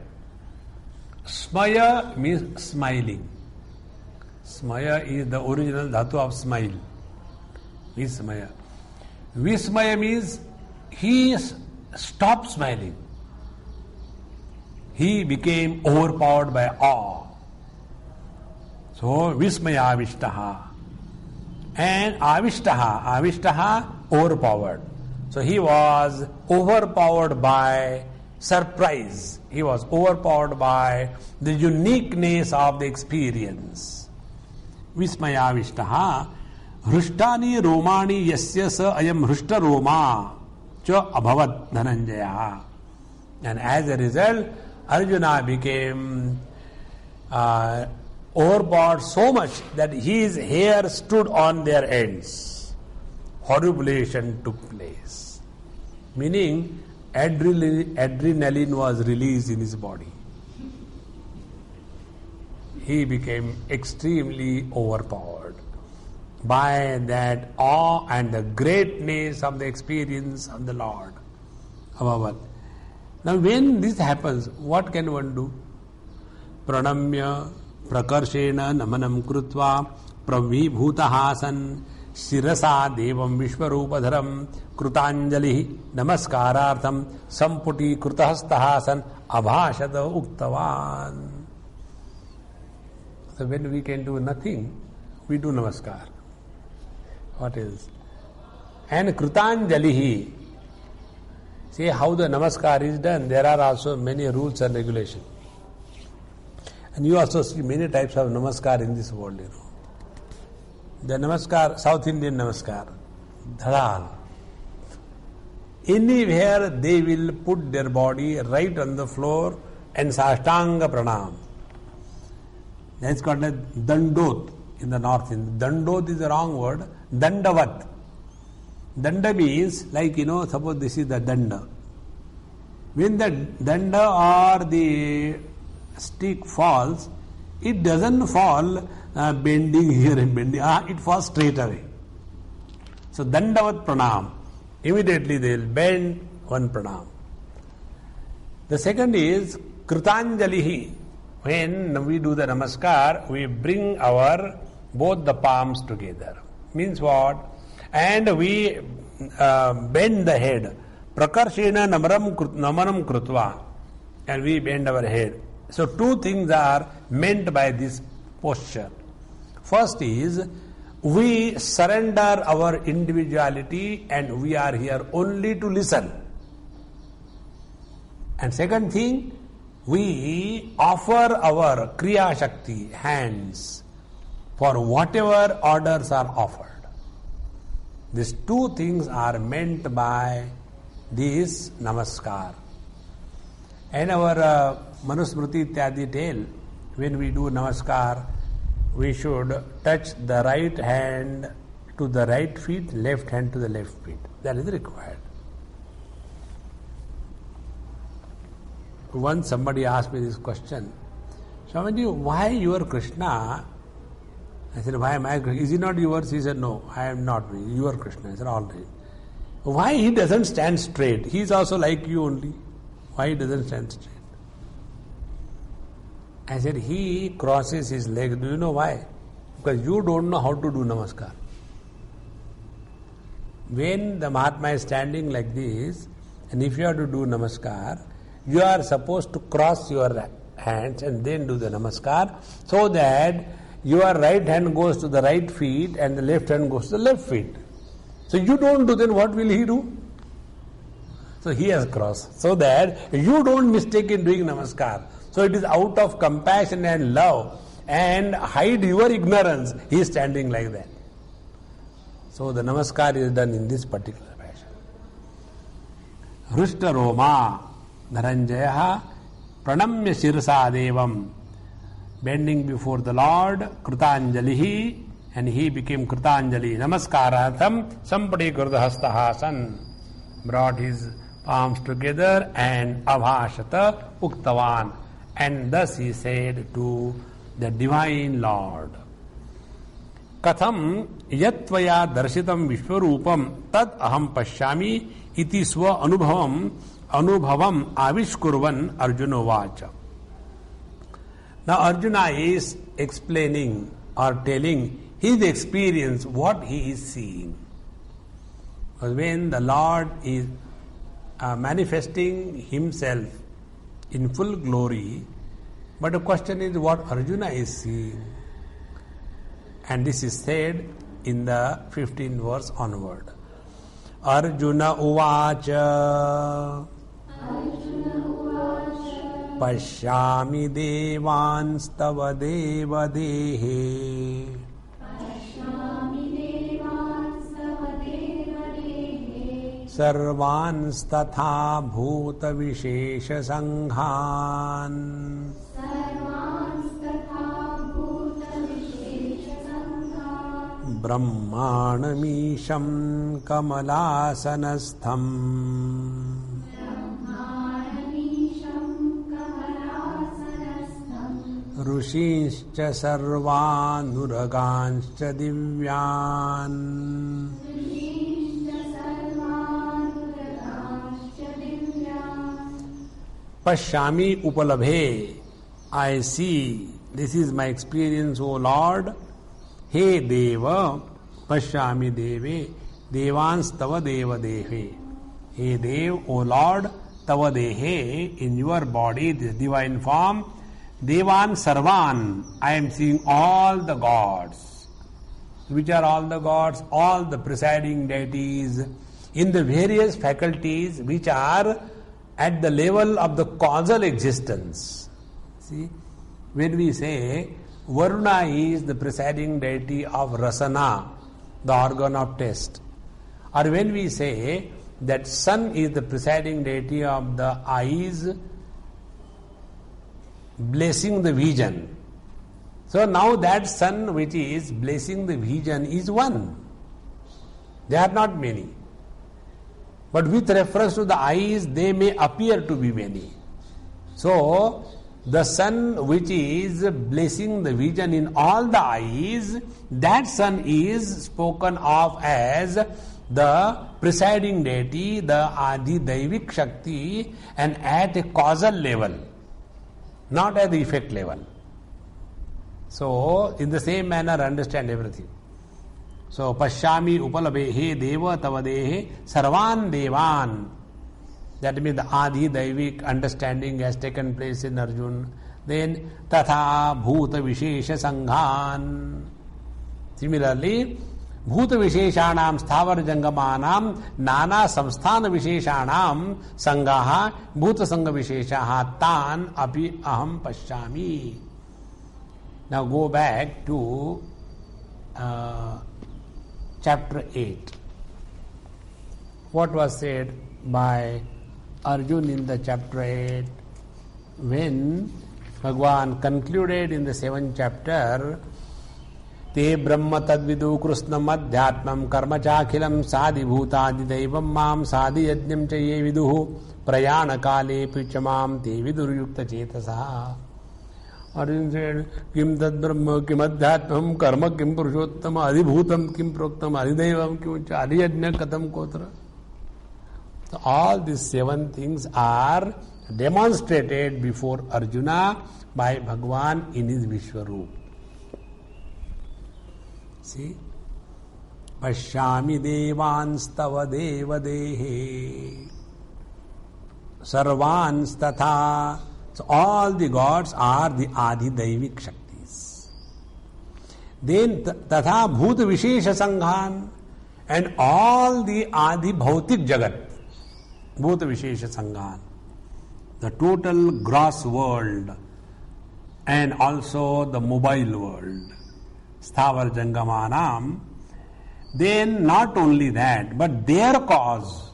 Smaya means smiling. Smaya is the original dhatu of smile. Vismaya. Vismaya means he stopped smiling. He became overpowered by awe. So vismaya avishtaha. And avishtaha, overpowered. So he was overpowered by surprise. He was overpowered by the uniqueness of the experience. Vismaya avishtaha. Hrushtani romani yasya sa ayam hrushta roma cha abhavat dhananjaya. And as a result, Arjuna became overpowered so much that his hair stood on their ends. Horribulation took place. Meaning, adrenaline was released in his body. He became extremely overpowered by that awe and the greatness of the experience of the Lord. Abhavat. Now when this happens, what can one do? Pranamya prakarshena namanam krutva pravibhutahasan shirasa devam vishwarupadharam krutanjali namaskaraartham samputi krutahastahasan abhashata uktavan. So when we can do nothing, we do namaskar. What else? And krutanjalihi. See how the namaskar is done. There are also many rules and regulations. And you also see many types of namaskar in this world, you know. The namaskar, South Indian namaskar, dhadal. Anywhere they will put their body right on the floor and sashtanga pranam. That's called a dandot. in the north. Dandot is the wrong word. Dandavat. Danda means, like, suppose this is the danda. When the danda or the stick falls, it doesn't fall bending here and bending. It falls straight away. So dandavat pranam. Immediately they will bend one pranam. The second is kritanjalihi. When we do the namaskar, we bring our both the palms together. Means what? And we bend the head. Prakarshena namanam krutva. And we bend our head. So two things are meant by this posture. First is, we surrender our individuality and we are here only to listen. And second thing, we offer our Kriya Shakti, hands, for whatever orders are offered. These two things are meant by this namaskar. And our Manusmriti Ityadi tell, when we do namaskar, we should touch the right hand to the right feet, left hand to the left feet. That is required. Once somebody asked me this question, Swamiji, why you are Krishna? I said, why am I Krishna? Is he not yours? He said, no, I am not. You are Krishna. I said, all right. Why he doesn't stand straight? He is also like you only. Why he doesn't stand straight? I said, he crosses his legs. Do you know why? Because you don't know how to do namaskar. When the Mahatma is standing like this, and if you have to do namaskar, you are supposed to cross your hands and then do the namaskar, so that your right hand goes to the right feet and the left hand goes to the left feet. So you don't do, then what will he do? So he has crossed, so that you don't mistake in doing namaskar. So it is out of compassion and love and hide your ignorance, he is standing like that. So the namaskar is done in this particular fashion. Hrushta Roma Dharanjaya Pranamya Shirsa Devam, bending before the Lord, Kritanjalihi, and he became Kritanjali. Namaskaratham Sampati Kurdhastahasan, brought his palms together and Abhashata Uktavan, and thus he said to the Divine Lord, Katham yatvaya darshitam vishwarupam tad aham pashyami iti swa anubhavam avishkurvan Arjuna vacha. Now Arjuna is explaining or telling his experience, what he is seeing. Because when the Lord is manifesting himself in full glory, but the question is what Arjuna is seeing. And this is said in the 15th verse onward. Arjuna uvacha Pashyami devanstava deva dehe Sarvanstatha bhuta vishesha sanghan Brahmanamisham kamalasanastham Rushinscha sarvanuraganscha divyan Pashyami upalabhe, I see, this is my experience, O Lord. He Deva, Pashyami Deve, Devans Tava Deva Dehe. He Dev, O Lord, Tava Dehe, in your body, this divine form, Devan Sarvan, I am seeing all the gods. Which are all the gods? All the presiding deities in the various faculties which are at the level of the causal existence. See, when we say Varuna is the presiding deity of Rasana, the organ of taste, or when we say that Sun is the presiding deity of the eyes, blessing the vision, So now that sun which is blessing the vision is one. They are not many. But with reference to the eyes, they may appear to be many. So, the sun which is blessing the vision in all the eyes, that sun is spoken of as the presiding deity, the Adi Daivik Shakti, and at a causal level, not at the effect level. So, in the same manner, understand everything. So, Pashyami upalabehe deva tavadehe sarvan devan. That means the Adi Daivik understanding has taken place in Arjuna. Then, Tatha Bhuta Vishesha Sanghan. Similarly, Bhuta Visheshanam Sthavar Jangamanam Nana Samsthana Visheshanam Sangaha Bhuta Sangha Visheshaha Tan Api Aham Pashyami. Now go back to chapter 8. What was said by Arjuna in the chapter 8 when Bhagavan concluded in the 7th chapter, Te Brahma Tadvidu Krusnam Adhyatmam Karma Chakhilam Sadhi Bhutadi Daivam Mam Sadhi Yajnam Chaye Viduhu Prayana Kale Pichamam Te Vidur Yukta Chetasa. Arjuna said, Kim Tad Brahma Kim Adhyatmam Karma Kim Purushottama Adhibhutam Kim Proktam Adhidaivam Kim Adhiyajna Katam Kotra. So all these 7 things are demonstrated before Arjuna by Bhagavan in his Vishwaroop. See? Pashyami devans tava deva dehe sarvans tatha. So all the gods are the Adi Daivik Shaktis. Then tatha bhuta vishesha sanghan, and all the Adi Bhautik Jagat. Bhuta Vishesha Sanghan, the total gross world and also the mobile world, Sthavar Jangamanam. Then not only that, but their cause.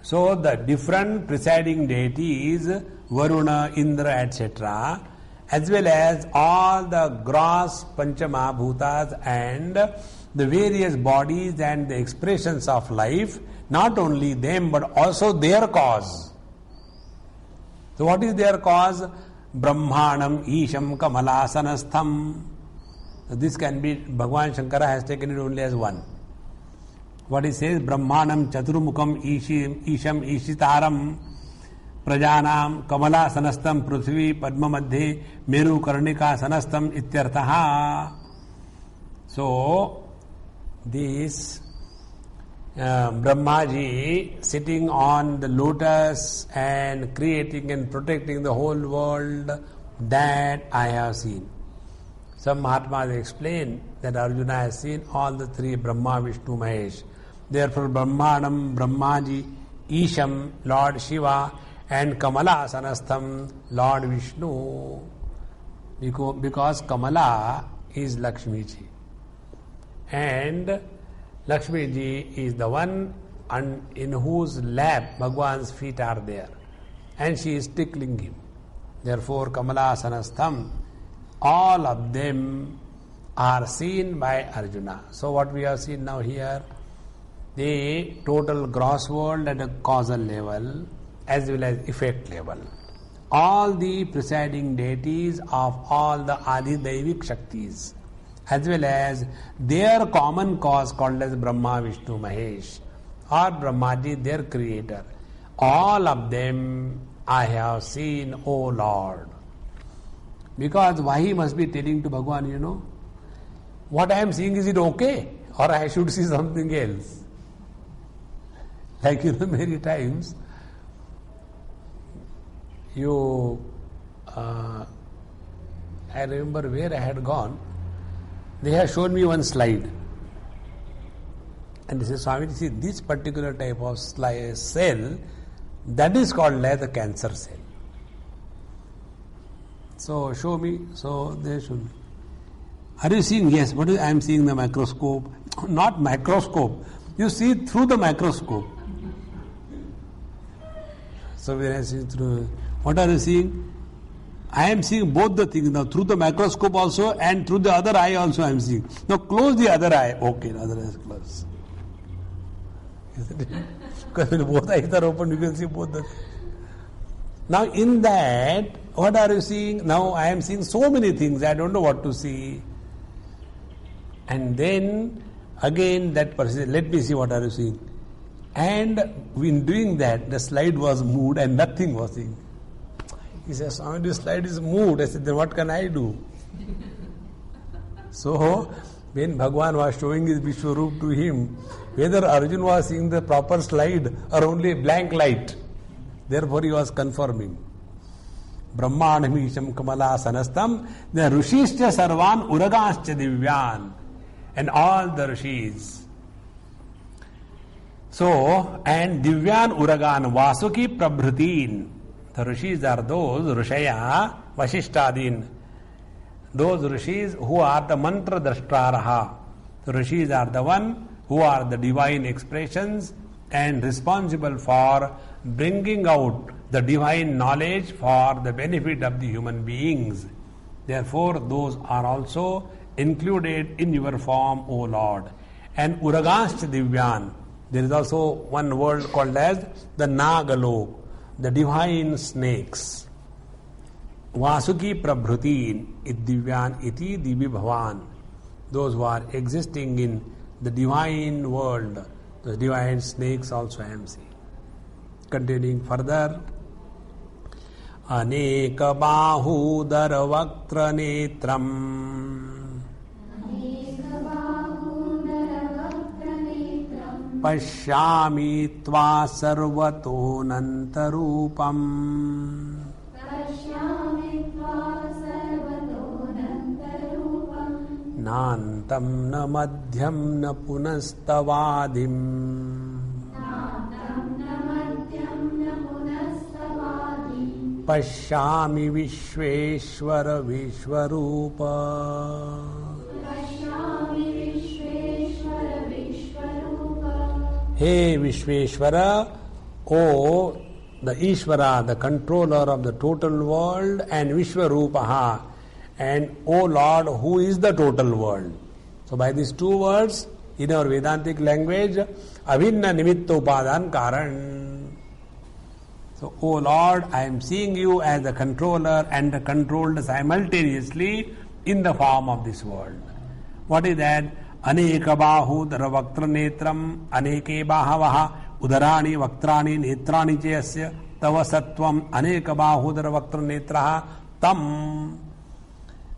So the different presiding deities, Varuna, Indra, etc., as well as all the gross Panchama Bhutas and the various bodies and the expressions of life, not only them but also their cause. So what is their cause? Brahmanam Isham Kamalasanastham. So this can be, Bhagavan Shankara has taken it only as one. What he says, Brahmanam Chaturmukam Isham Ishitaram Prajanam Kamalasanastham Prithvi Padma Madhe Meru Karnika Sanastham Ityarthaha. So this Brahmaji sitting on the lotus and creating and protecting the whole world, that I have seen. Some Mahatmas explain that Arjuna has seen all the 3 Brahma, Vishnu, Mahesh. Therefore Brahmanam, Brahmaji, Isham, Lord Shiva, and Kamala Sanastham, Lord Vishnu. Because Kamala is Lakshmiji. And Lakshmi ji is the one in whose lap Bhagwan's feet are there, and she is tickling him. Therefore, Kamala Sanastham, all of them are seen by Arjuna. So, what we have seen now here, the total gross world at a causal level as well as effect level. All the presiding deities of all the Adi Daivik Shaktis, as well as their common cause called as Brahma, Vishnu, Mahesh, or Brahmaji, their creator. All of them I have seen, O Lord. Because why he must be telling to Bhagavan, what I am seeing, is it okay? Or I should see something else? Like, many times, I remember where I had gone. They have shown me one slide. And they say, Swami, see, this particular type of cell, that is called as the cancer cell. So, show me. So, they showed me. Are you seeing? Yes. What is, I am seeing the microscope. Not microscope. You see through the microscope. So, when I see through, what are you seeing? I am seeing both the things now, through the microscope also and through the other eye also I am seeing. Now close the other eye. Okay, the other eye is closed. Isn't it? Because when both eyes are open, you can see both the. Now in that, what are you seeing? Now I am seeing so many things, I don't know what to see. And then again that person said, let me see what are you seeing. And in doing that, the slide was moved and nothing was seen. He says, Swami, this slide is moved. I said, then what can I do? So, when Bhagavan was showing his Vishwarup to him, whether Arjuna was seeing the proper slide or only a blank light, therefore he was confirming. Brahmanamisham kamala sanastam, the Rishishcha sarvan uragascha divyan, and all the Rishis. So, and divyan uragan vasuki prabhrutin. The Rishis are those, Rishaya, Vashishtadin, those Rishis who are the mantra drashtaraha. The Rishis are the one who are the divine expressions and responsible for bringing out the divine knowledge for the benefit of the human beings. Therefore, those are also included in your form, O Lord. And Uragascha Divyan, there is also one word called as the Nagalok, the divine snakes. Vasuki Prabhrutin it Divyan iti Divi Bhavan. Those who are existing in the divine world, the divine snakes also I am seeing. Continuing further. Aneka bahudar vaktra netram Pashyami tva sarvato nantarupam Nantam na madhyam na punastavadim Pashyami Vishveshwara Vishwarupa Hey Vishveshwara, O the Ishvara, the controller of the total world, and Vishwarupaha, and O Lord, who is the total world. So by these two words, in our Vedantic language, Avinna Nimitta Upadan Karan. So, O Lord, I am seeing you as the controller and the controlled simultaneously in the form of this world. What is that? Aneka bahu dharavaktra netram aneke bahavaha udarani vaktrani netrani chayasya tava sattvam aneka bahu dharavaktra netraha tam.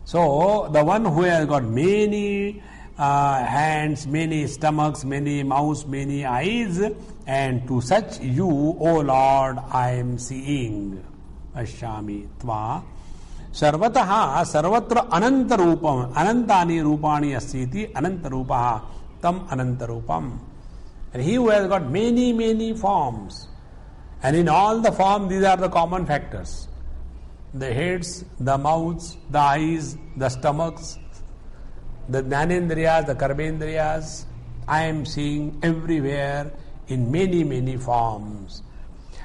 So, the one who has got many hands, many stomachs, many mouths, many eyes, and to such you, O Lord, I am seeing. Pashyami tva sarvataha sarvatra ananta rupam anantani rupani asiti ananta rupaha tam ananta rupam. And he who has got many, many forms, and in all the forms these are the common factors. The heads, the mouths, the eyes, the stomachs, the Jnanendriyas, the Karmendriyas, I am seeing everywhere in many, many forms.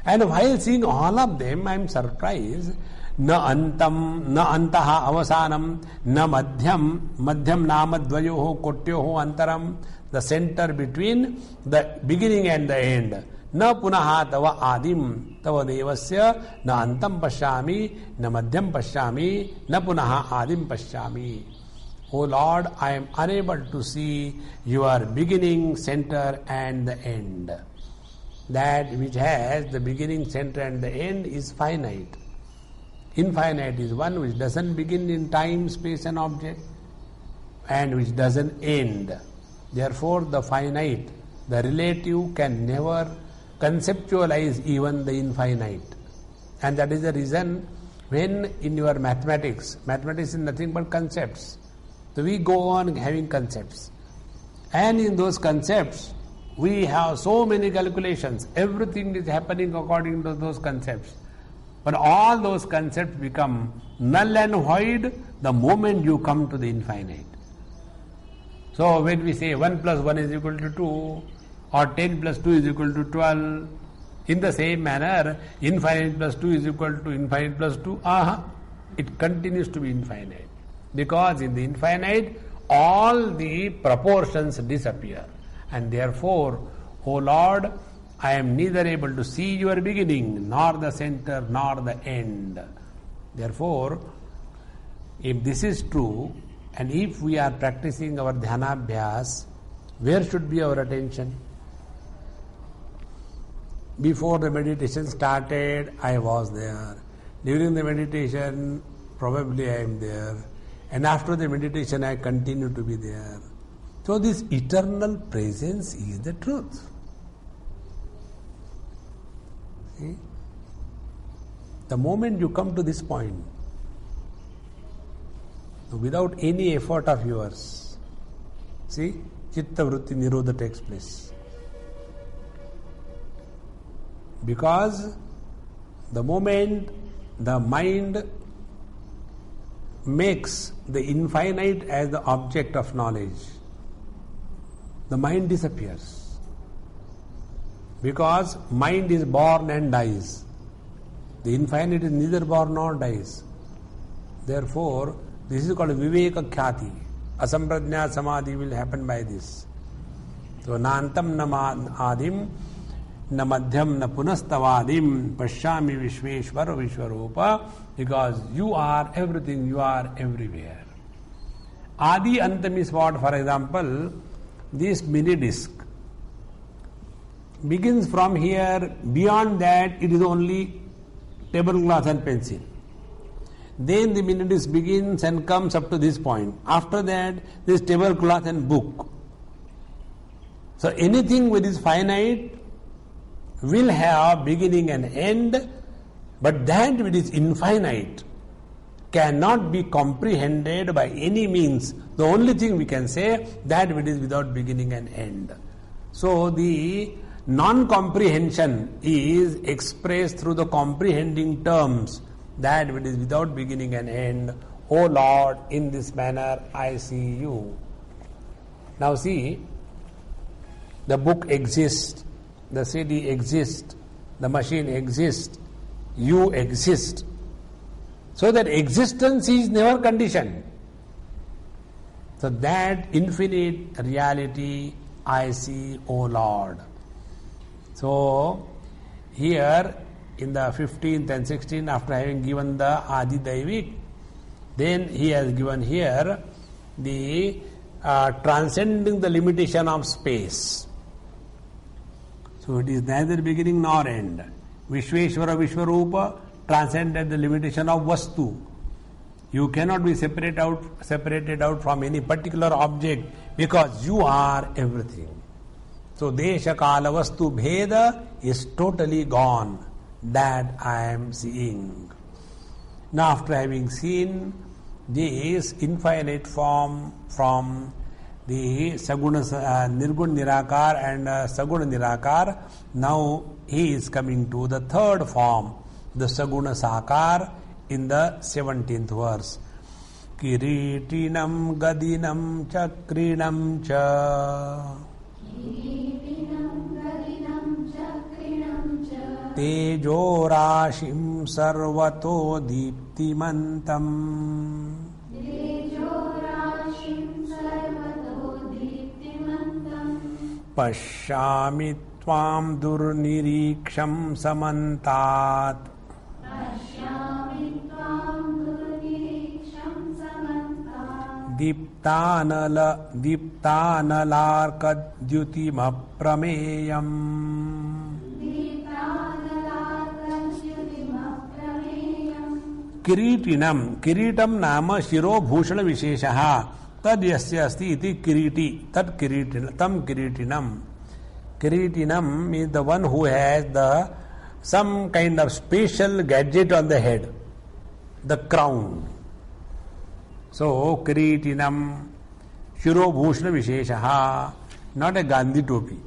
And while seeing all of them, I am surprised. Na antam, na antaha avasanam, na madhyam, madhyam nama dvayoho kotyoho antaram, the center between the beginning and the end. Na punaha tava adim, tava devasya, na antam pashyami, na madhyam pashyami, na punaha adim pashyami. O Lord, I am unable to see your beginning, center and the end. That which has the beginning, center and the end is finite. Infinite is one which doesn't begin in time, space and object, and which doesn't end. Therefore, the finite, the relative can never conceptualize even the infinite. And that is the reason when in your mathematics is nothing but concepts. So we go on having concepts. And in those concepts, we have so many calculations. Everything is happening according to those concepts. But all those concepts become null and void the moment you come to the infinite. So when we say 1 plus 1 is equal to 2, or 10 plus 2 is equal to 12, in the same manner, infinite plus 2 is equal to infinite plus 2, it continues to be infinite. Because in the infinite, all the proportions disappear. And therefore, O Lord, I am neither able to see your beginning, nor the center, nor the end. Therefore, if this is true, and if we are practicing our dhanabhyas, where should be our attention? Before the meditation started, I was there. During the meditation, probably I am there. And after the meditation, I continue to be there. So this eternal presence is the truth. See? The moment you come to this point, without any effort of yours, see, chitta vritti nirodha takes place. Because the moment the mind makes the infinite as the object of knowledge, the mind disappears. Because mind is born and dies. The infinite is neither born nor dies. Therefore, this is called viveka khyati. Asampradnya samadhi will happen by this. So, nantam na adim, na madhyam na punastavadim, pashyami vishveshvara vishwarupa, because you are everything, you are everywhere. Adi antam is what? For example, this mini disc begins from here, beyond that it is only tablecloth and pencil. Then the mini disc begins and comes up to this point. After that, this tablecloth and book. So anything which is finite will have beginning and end, but that which is infinite cannot be comprehended by any means. The only thing we can say, that which is without beginning and end. So the non-comprehension is expressed through the comprehending terms, that which is without beginning and end. O Lord, in this manner I see you. Now see, the book exists, the CD exists, the machine exists, you exist. So that existence is never conditioned. So that infinite reality I see, O Lord. So here in the 15th and 16th, after having given the Adi Daivik, then he has given here the transcending the limitation of space. So it is neither beginning nor end. Vishveshvara Vishwarupa transcended the limitation of Vastu. You cannot be separated out from any particular object because you are everything. So Desha Kala Vastu Bheda is totally gone. That I am seeing. Now after having seen this infinite form from the Saguna, Nirgun Nirakar and Saguna Nirakar, now he is coming to the third form, the Saguna Sakar, in the 17th verse. Kiritinam Gadinam Chakrinam Cha Tejo Rashim Sarvato Deeptimantam Pashyami Tvam Durniriksham Samantat Diptanalarkadyutim Aprameyam. Kiritinam, Kiritam nama Shiro Bhushana Visheshaha, Tad Yasya Asti iti Kiriti, Tad Kiritinam, Tam Kiritinam. Kiritinam is the one who has some kind of special gadget on the head, the crown. So, Kiritinam, Shiro Bhushana Visheshaha, not a Gandhi topi.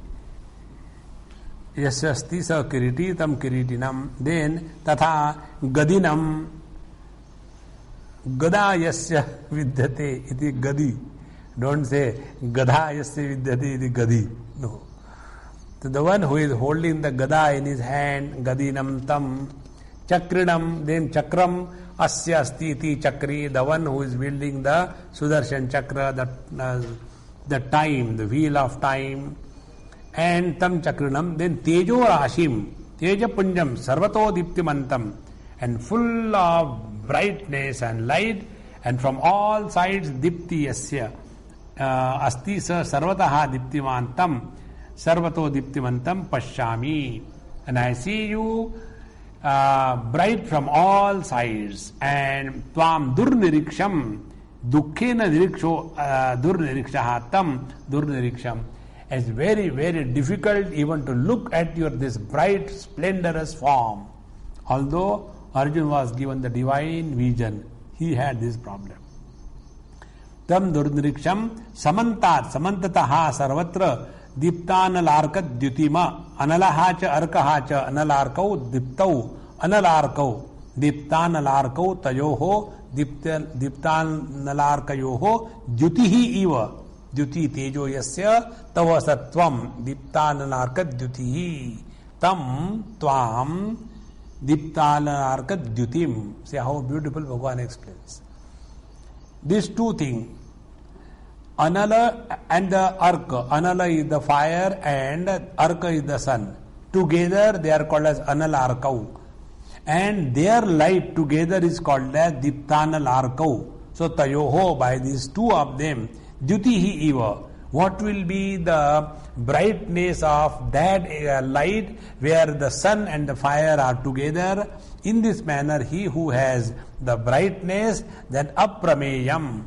Yasya Asti sa Kiriti, Tam Kiritinam. Then, Tatha Gadinam, Gada yasya vidyate iti gadi. Don't say Gada yasya vidyate iti gadi. No. So the one who is holding the Gada in his hand, Gadinam tam, Chakrinam, then Chakram, Asya asti iti chakri, the one who is wielding the Sudarshan Chakra, the time, the wheel of time, and tam chakrinam, then tejo rashim, teja punjam, sarvato diptimantam, and full of brightness and light, and from all sides dipti yasya asti sa sarvataha diptimantam, sarvato diptimantam pashyami, and I see you bright from all sides, and tvam durniriksham, dukkhena niriksho durnirikshaha tam durniriksham. It's very, very difficult even to look at your this bright, splendorous form. Although Arjuna was given the divine vision, he had this problem. Tam durniriksham samantataha sarvatra diptanalarkat dyutima analaha cha arkaha cha analarkau diptau analarkau diptanalarkau tayoho diptanalarkayoho dyutihi iva dyuti tejo yasya tava sattvam diptanalarkat dyutihi tam tvam diptanalarkat dyutim. See how beautiful Bhagavan explains. These two things, Anala and the Arka. Anala is the fire and Arka is the sun. Together they are called as Analarkau. And their light together is called as Diptanalarkau. So Tayoho, by these two of them, Dyutihi Eva. What will be the brightness of that light where the sun and the fire are together? In this manner, he who has the brightness, that aprameyam.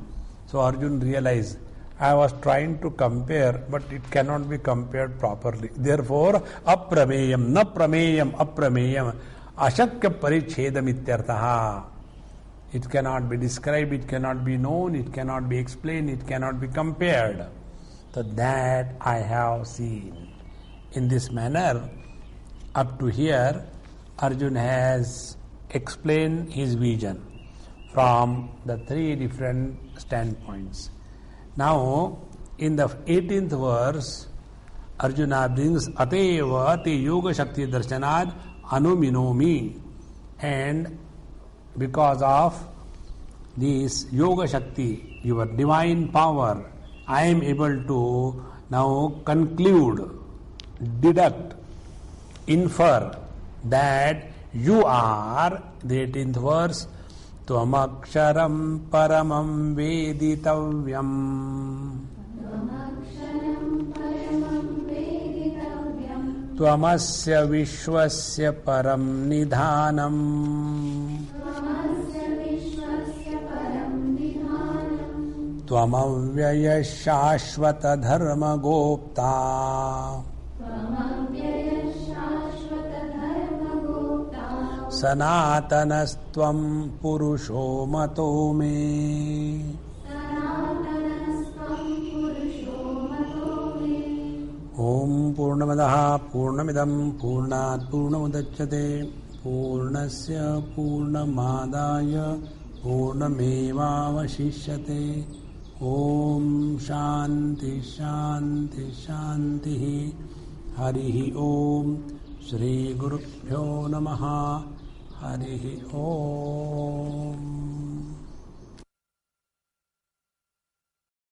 So Arjuna realized, I was trying to compare, but it cannot be compared properly. Therefore, aprameyam, na prameyam, aprameyam, ashakya parichedam ityartaha. It cannot be described, it cannot be known, it cannot be explained, it cannot be compared. So that I have seen. In this manner, up to here, Arjuna has explained his vision from the three different standpoints. Now, in the 18th verse, Arjuna brings Ateva te yoga shakti darshanad anuminomi, and because of this yoga shakti, your divine power, I am able to now conclude, deduct, infer that you are, the 18th verse, Tvamaksharam paramam veditavyam Tvamasya vishwasya param nidhanam Tvamavyaya shashvata dharma gopta Sanatanastvam purusho mato me. Om Purnamadaha Purnamidam Purnat Purnamudachyate Purnasya Purnamadaya Purnamevavashishyate. Om Shanti Shanti Shanti Harihi Om Shri Gurubhyo Namaha Harihi Om.